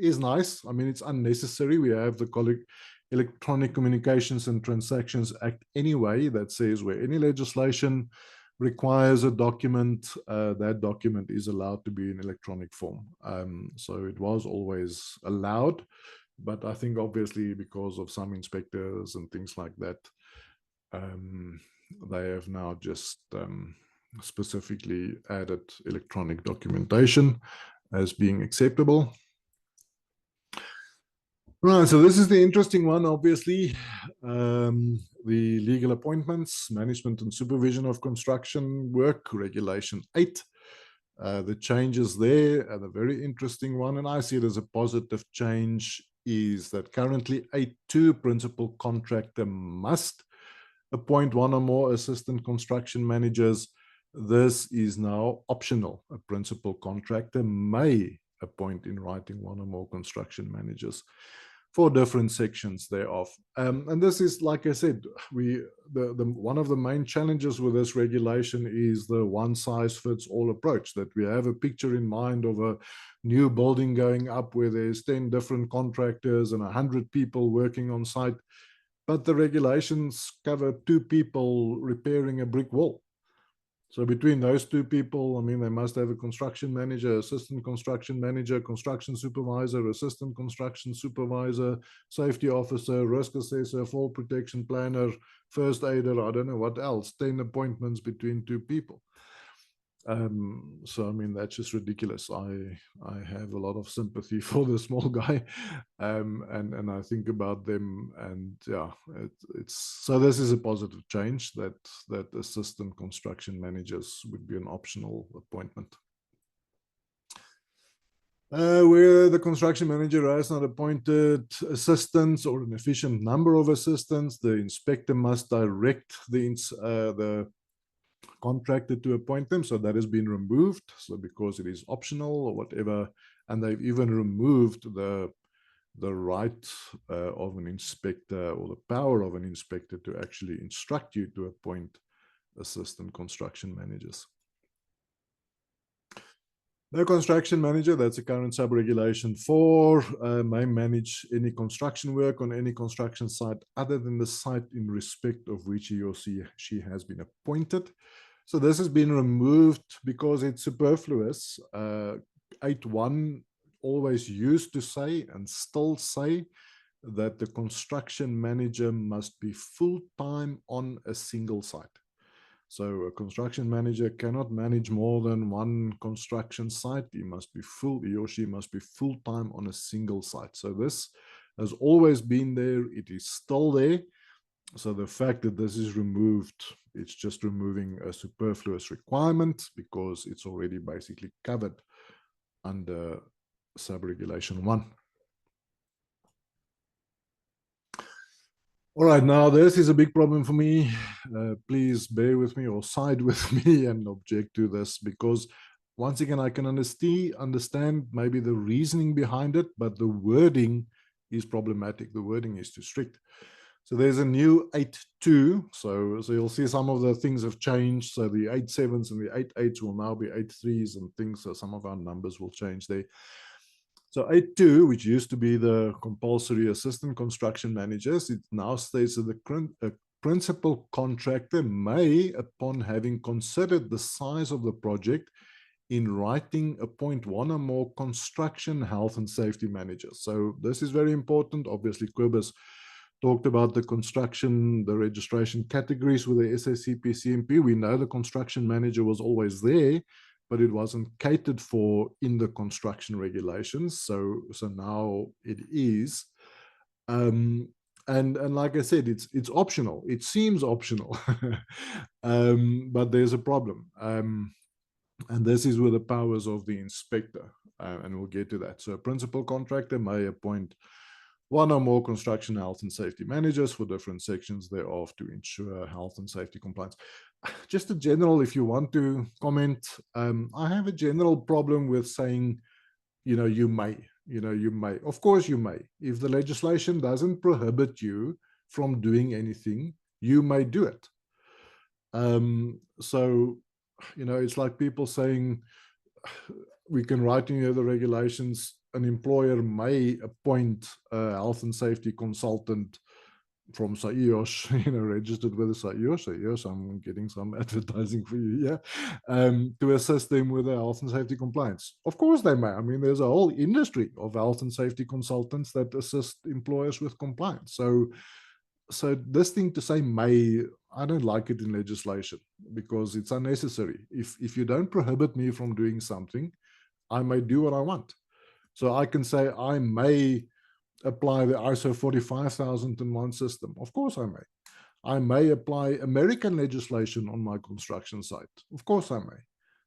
is nice. I mean, it's unnecessary. We have the Electronic Communications and Transactions Act anyway that says where any legislation requires a document, that document is allowed to be in electronic form. So it was always allowed But I think obviously because of some inspectors and things like that, they have now just specifically added electronic documentation as being acceptable. Right, so this is the interesting one, obviously. The legal appointments, management and supervision of construction work, Regulation 8. The changes there, and a very interesting one, and I see it as a positive change, is that currently a 2 principal contractor must appoint one or more assistant construction managers. This is now optional. A principal contractor may appoint in writing one or more construction managers for different sections thereof. And this is, like I said, one of the main challenges with this regulation is the one-size-fits-all approach, that we have a picture in mind of a new building going up where there's 10 different contractors and 100 people working on site, but the regulations cover 2 people repairing a brick wall. So between those 2 people, I mean, they must have a construction manager, assistant construction manager, construction supervisor, assistant construction supervisor, safety officer, risk assessor, fall protection planner, first aider, I don't know what else, 10 appointments between 2 people. So I mean, that's just ridiculous. I have a lot of sympathy for the small guy, and I think about them, and yeah, it's so this is a positive change, that assistant construction managers would be an optional appointment. Where the construction manager has not appointed assistants or an efficient number of assistants, the inspector must direct the contracted to appoint them. So that has been removed. So because it is optional or whatever, and they've even removed the right of an inspector, or the power of an inspector to actually instruct you to appoint assistant construction managers. The construction manager, that's a current sub-regulation 4, may manage any construction work on any construction site other than the site in respect of which he or she has been appointed. So this has been removed because it's superfluous. 8.1 always used to say, and still say, that the construction manager must be full-time on a single site. So a construction manager cannot manage more than one construction site. He or she must be full-time on a single site. So this has always been there. It is still there. So the fact that this is removed, it's just removing a superfluous requirement because it's already basically covered under sub-regulation 1. All right, now this is a big problem for me. Please bear with me or side with me and object to this, because once again, I can understand maybe the reasoning behind it, but the wording is problematic. The wording is too strict. So there's a new 8.2. So you'll see some of the things have changed. So the 8.7s and the 8.8s will now be 8.3s and things. So some of our numbers will change there. So 8.2, which used to be the compulsory assistant construction managers, it now states that the principal contractor may, upon having considered the size of the project, in writing appoint one or more construction health and safety managers. So this is very important. Obviously, Kobus talked about the construction, the registration categories with the SACP, CMP. We know the construction manager was always there, but it wasn't catered for in the construction regulations. So now it is. And like I said, it's optional. It seems optional, but there's a problem. And this is with the powers of the inspector, and we'll get to that. So a principal contractor may appoint one or more construction health and safety managers for different sections thereof to ensure health and safety compliance. Just a general, if you want to comment, I have a general problem with saying, you may. Of course you may. If the legislation doesn't prohibit you from doing anything, you may do it. So, it's like people saying, we can write in the regulations, an employer may appoint a health and safety consultant from Saiosh, registered with the Saiosh, I'm getting some advertising for you here, to assist them with their health and safety compliance. Of course they may. I mean, there's a whole industry of health and safety consultants that assist employers with compliance. So this thing to say may, I don't like it in legislation because it's unnecessary. If you don't prohibit me from doing something, I may do what I want. So I can say I may apply the ISO 45001 system. Of course I may. I may apply American legislation on my construction site. Of course I may.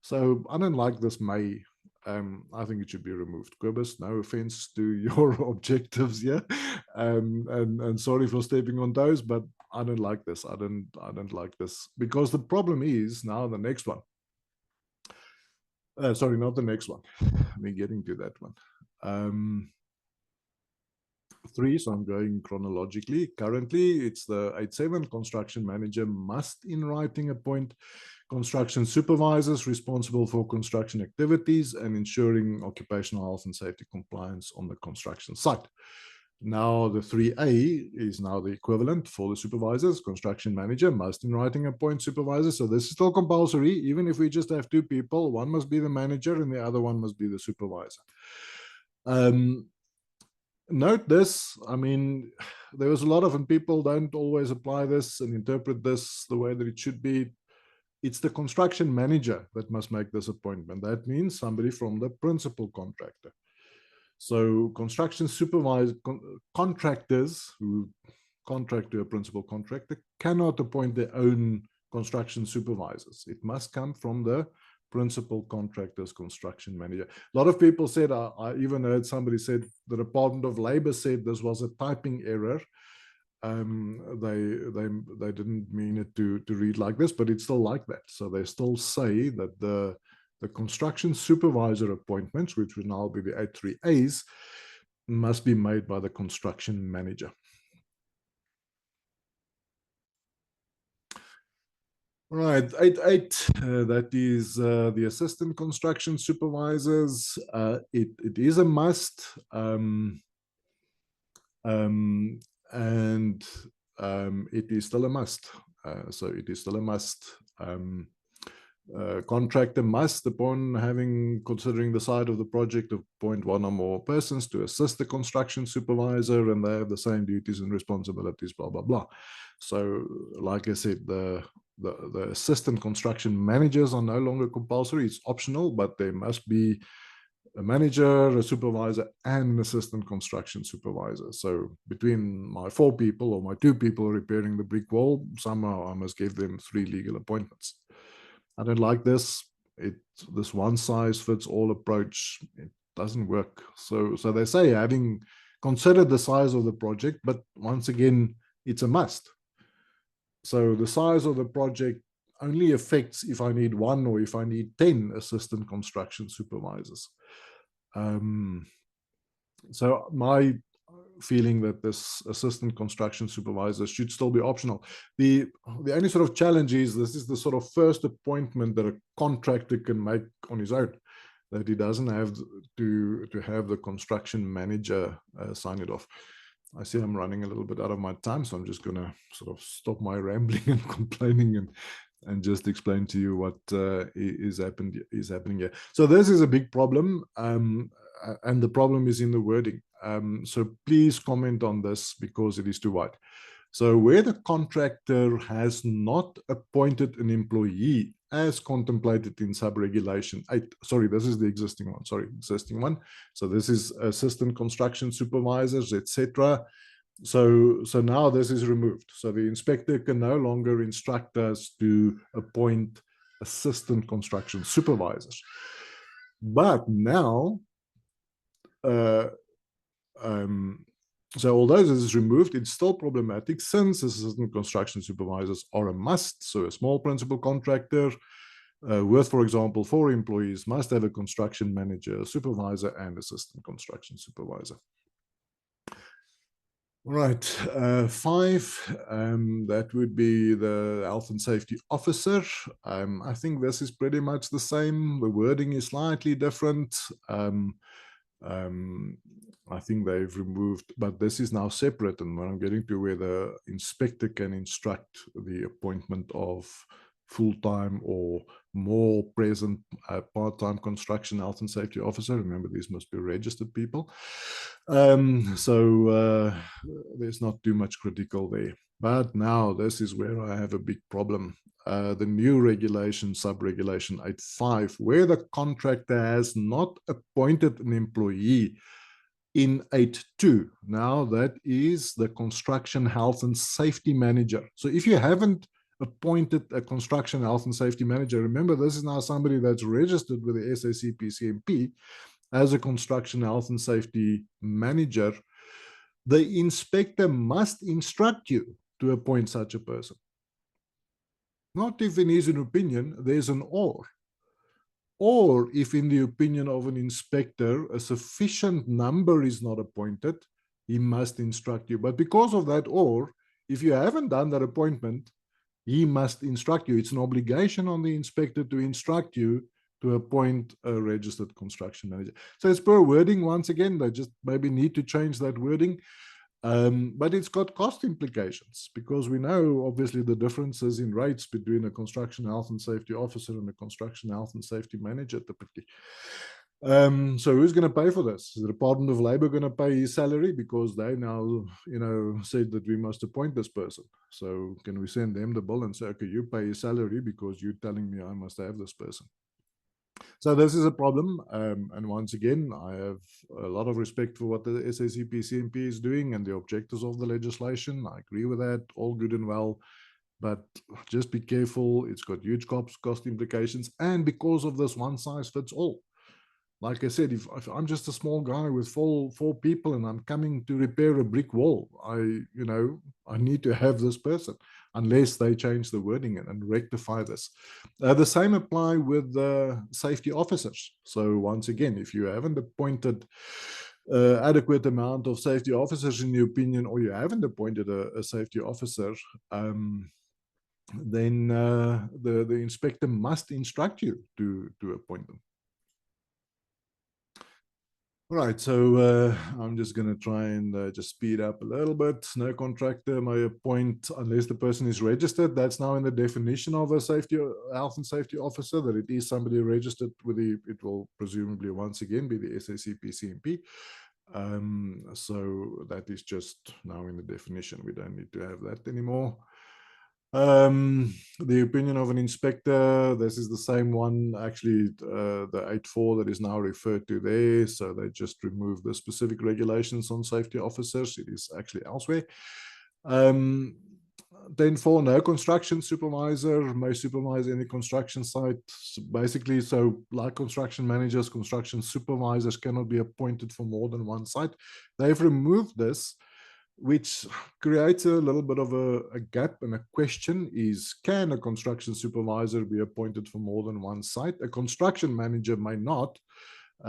So I don't like this may. I think it should be removed. Kobus, no offense to your objectives here. And sorry for stepping on toes, but I don't like this. I don't like this. Because the problem is now the next one. Sorry, not the next one. We're getting to that one. 3, so I'm going chronologically. Currently, it's the 87 construction manager must in writing appoint construction supervisors responsible for construction activities and ensuring occupational health and safety compliance on the construction site. Now the 3A is now the equivalent for the supervisors. Construction manager must in writing appoint supervisors. So this is still compulsory. Even if we just have 2 people, one must be the manager and the other one must be the supervisor. Note this, I mean, there was a lot of, and people don't always apply this and interpret this the way that it should be. It's the construction manager that must make this appointment. That means somebody from the principal contractor. So construction supervisor, contractors who contract to a principal contractor cannot appoint their own construction supervisors. It must come from the principal contractor's construction manager. A lot of people said, I even heard somebody said the Department of Labor said this was a typing error. They didn't mean it to read like this, but it's still like that. So they still say that the construction supervisor appointments, which would now be the 83As, must be made by the construction manager. Right, 88, that is the assistant construction supervisors. It is a must. And it is still a must. So it is still a must. Contractor must, upon considering the side of the project, appoint 1 or more persons to assist the construction supervisor, and they have the same duties and responsibilities, blah, blah, blah. So, like I said, the assistant construction managers are no longer compulsory. It's optional, but there must be a manager, a supervisor, and an assistant construction supervisor. So between my 4 people or my 2 people repairing the brick wall, somehow I must give them 3 legal appointments. I don't like this. This one size fits all approach. It doesn't work. So they say having considered the size of the project, but once again, it's a must. So the size of the project only affects if I need 1 or if I need 10 assistant construction supervisors. So my feeling that this assistant construction supervisor should still be optional. The only sort of challenge is this is the sort of first appointment that a contractor can make on his own, that he doesn't have to have the construction manager sign it off. I see I'm running a little bit out of my time, so I'm just going to sort of stop my rambling and complaining and just explain to you what is happening here. So this is a big problem, and the problem is in the wording. So please comment on this because it is too wide. So where the contractor has not appointed an employee as contemplated in sub-regulation 8, sorry, this is the existing one, existing one. So this is assistant construction supervisors, etc. So now this is removed. So the inspector can no longer instruct us to appoint assistant construction supervisors. But now, so although this is removed, it's still problematic since assistant construction supervisors are a must. So a small principal contractor with, for example, 4 employees must have a construction manager, supervisor, and assistant construction supervisor. Right, 5, that would be the health and safety officer. I think this is pretty much the same. The wording is slightly different. I think they've removed, but this is now separate. And when I'm getting to where the inspector can instruct the appointment of full-time or more present part-time construction health and safety officer. Remember, these must be registered people. So there's not too much critical there. But now this is where I have a big problem. The new regulation, sub-regulation 8.5, where the contractor has not appointed an employee in 8.2. Now that is the construction health and safety manager. So if you haven't appointed a construction health and safety manager, remember this is now somebody that's registered with the SACP-CMP as a construction health and safety manager. The inspector must instruct you to appoint such a person. Not if in his opinion there's an or if in the opinion of an inspector a sufficient number is not appointed, he must instruct you. But because of that or, if you haven't done that appointment, he must instruct you. It's an obligation on the inspector to instruct you to appoint a registered construction manager. So it's per wording. Once again, they just maybe need to change that wording. But it's got cost implications because we know obviously the differences in rates between a construction health and safety officer and a construction health and safety manager typically. So who's going to pay for this? Is the Department of Labor going to pay his salary because they now, said that we must appoint this person? So can we send them the bill and say, okay, you pay his salary because you're telling me I must have this person? So this is a problem. And once again, I have a lot of respect for what the SACP-CMP is doing and the objectives of the legislation. I agree with that, all good and well. But just be careful. It's got huge cost implications. And because of this one size fits all. Like I said, if I'm just a small guy with four people and I'm coming to repair a brick wall, I need to have this person unless they change the wording and rectify this. The same apply with safety officers. So once again, if you haven't appointed adequate amount of safety officers in your opinion, or you haven't appointed a safety officer, then the inspector must instruct you to appoint them. Right, so I'm just going to try and just speed up a little bit. No contractor may appoint unless the person is registered. That's now in the definition of a health and safety officer, that it is somebody registered with it will presumably once again be the SACP-CMP. So that is just now in the definition. We don't need to have that anymore. The opinion of an inspector, this is the same one, actually, the 8.4 that is now referred to there. So they just removed the specific regulations on safety officers. It is actually elsewhere. 10.4, no construction supervisor may supervise any construction site. Basically, so like construction managers, construction supervisors cannot be appointed for more than one site. They've removed this, which creates a little bit of a gap, and a question is, can a construction supervisor be appointed for more than one site? A construction manager may not.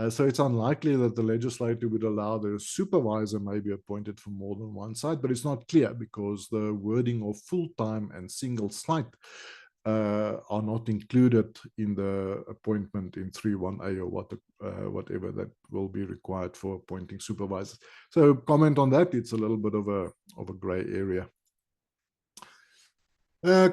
So it's unlikely that the legislator would allow the supervisor may be appointed for more than one site, but it's not clear because the wording of full-time and single site are not included in the appointment in 3.1a or whatever that will be required for appointing supervisors. So comment on that. It's a little bit of a gray area.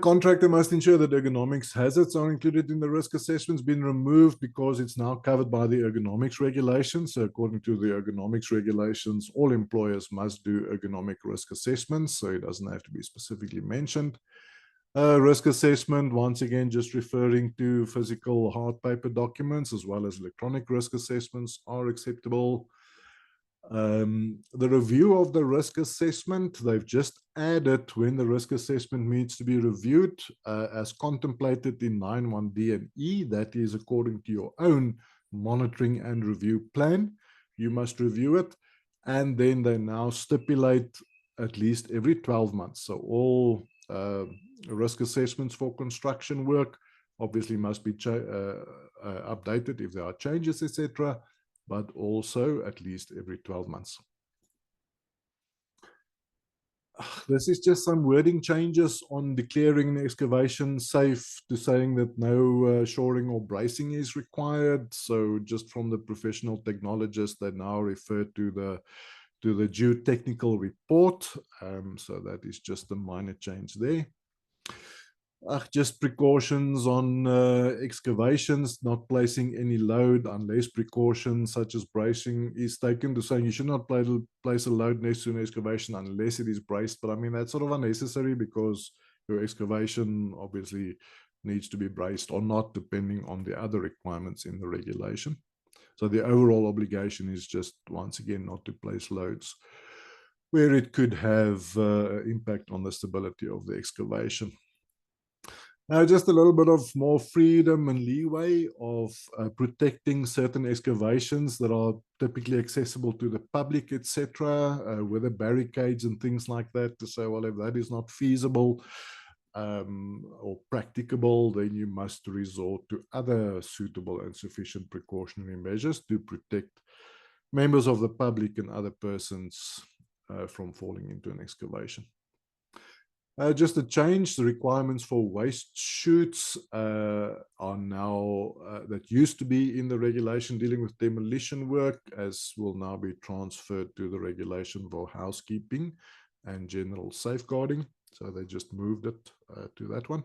Contractor must ensure that ergonomics hazards are included in the risk assessments, been removed because it's now covered by the ergonomics regulations. So according to the ergonomics regulations, all employers must do ergonomic risk assessments, so it doesn't have to be specifically mentioned. Risk assessment, once again, just referring to physical hard paper documents as well as electronic risk assessments are acceptable. The review of the risk assessment, they've just added when the risk assessment needs to be reviewed as contemplated in 9.1d and E. That is according to your own monitoring and review plan. You must review it. And then they now stipulate at least every 12 months. So all risk assessments for construction work obviously must be updated if there are changes, etc., but also at least every 12 months. This is just some wording changes on declaring an excavation safe to saying that no shoring or bracing is required. So just from the professional technologists, they now refer to the geotechnical report. So that is just a minor change there. Just precautions on excavations, not placing any load unless precautions such as bracing is taken. To saying you should not place a load next to an excavation unless it is braced. But I mean, that's sort of unnecessary because your excavation obviously needs to be braced or not, depending on the other requirements in the regulation. So the overall obligation is just, once again, not to place loads where it could have impact on the stability of the excavation. Now, just a little bit of more freedom and leeway of protecting certain excavations that are typically accessible to the public, etc., with the barricades and things like that, to say, well, if that is not feasible or practicable, then you must resort to other suitable and sufficient precautionary measures to protect members of the public and other persons from falling into an excavation. Just a change, the requirements for waste chutes are now, that used to be in the regulation dealing with demolition work, as will now be transferred to the regulation for housekeeping and general safeguarding. So they just moved it to that one.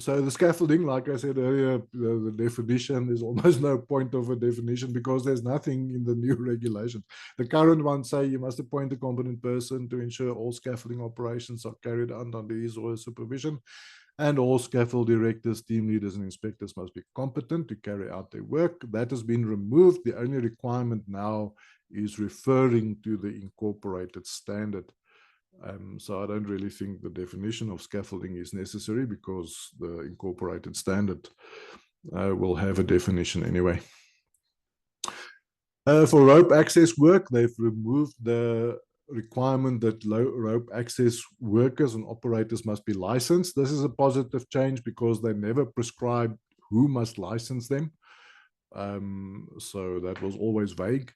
So the scaffolding, like I said earlier, the definition, there's almost no point of a definition because there's nothing in the new regulation. The current ones say you must appoint a competent person to ensure all scaffolding operations are carried out under his or her supervision, and all scaffold directors, team leaders, and inspectors must be competent to carry out their work. That has been removed. The only requirement now is referring to the incorporated standard. So I don't really think the definition of scaffolding is necessary because the incorporated standard will have a definition anyway. For rope access work, they've removed the requirement that rope access workers and operators must be licensed. This is a positive change because they never prescribed who must license them. So that was always vague.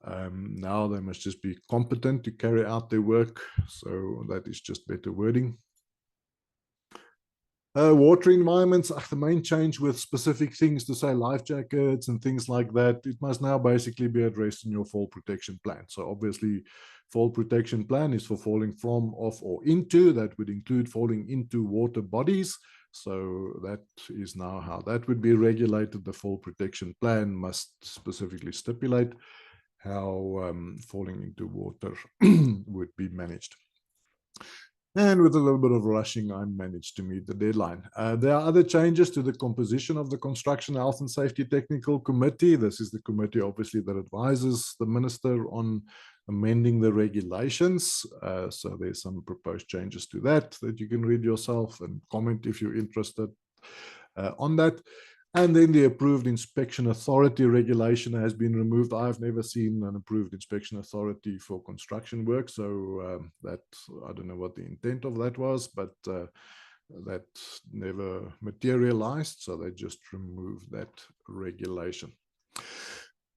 Now they must just be competent to carry out their work. So that is just better wording. Water environments, the main change with specific things to say life jackets and things like that, it must now basically be addressed in your fall protection plan. So obviously, fall protection plan is for falling from, off, or into. That would include falling into water bodies. So that is now how that would be regulated. The fall protection plan must specifically stipulate how falling into water would be managed. And with a little bit of rushing, I managed to meet the deadline. There are other changes to the composition of the Construction Health and Safety Technical Committee. This is the committee, obviously, that advises the minister on amending the regulations. So there's some proposed changes to that you can read yourself and comment if you're interested on that. And then the approved inspection authority regulation has been removed. I've never seen an approved inspection authority for construction work. So that, I don't know what the intent of that was, but that never materialized. So they just removed that regulation.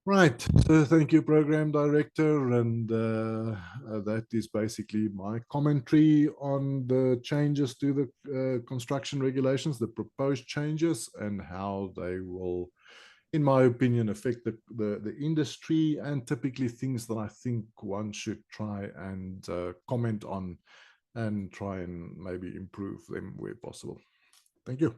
Right. So thank you, Program Director. And that is basically my commentary on the changes to the construction regulations, the proposed changes, and how they will, in my opinion, affect the industry, and typically things that I think one should try and comment on and try and maybe improve them where possible. Thank you.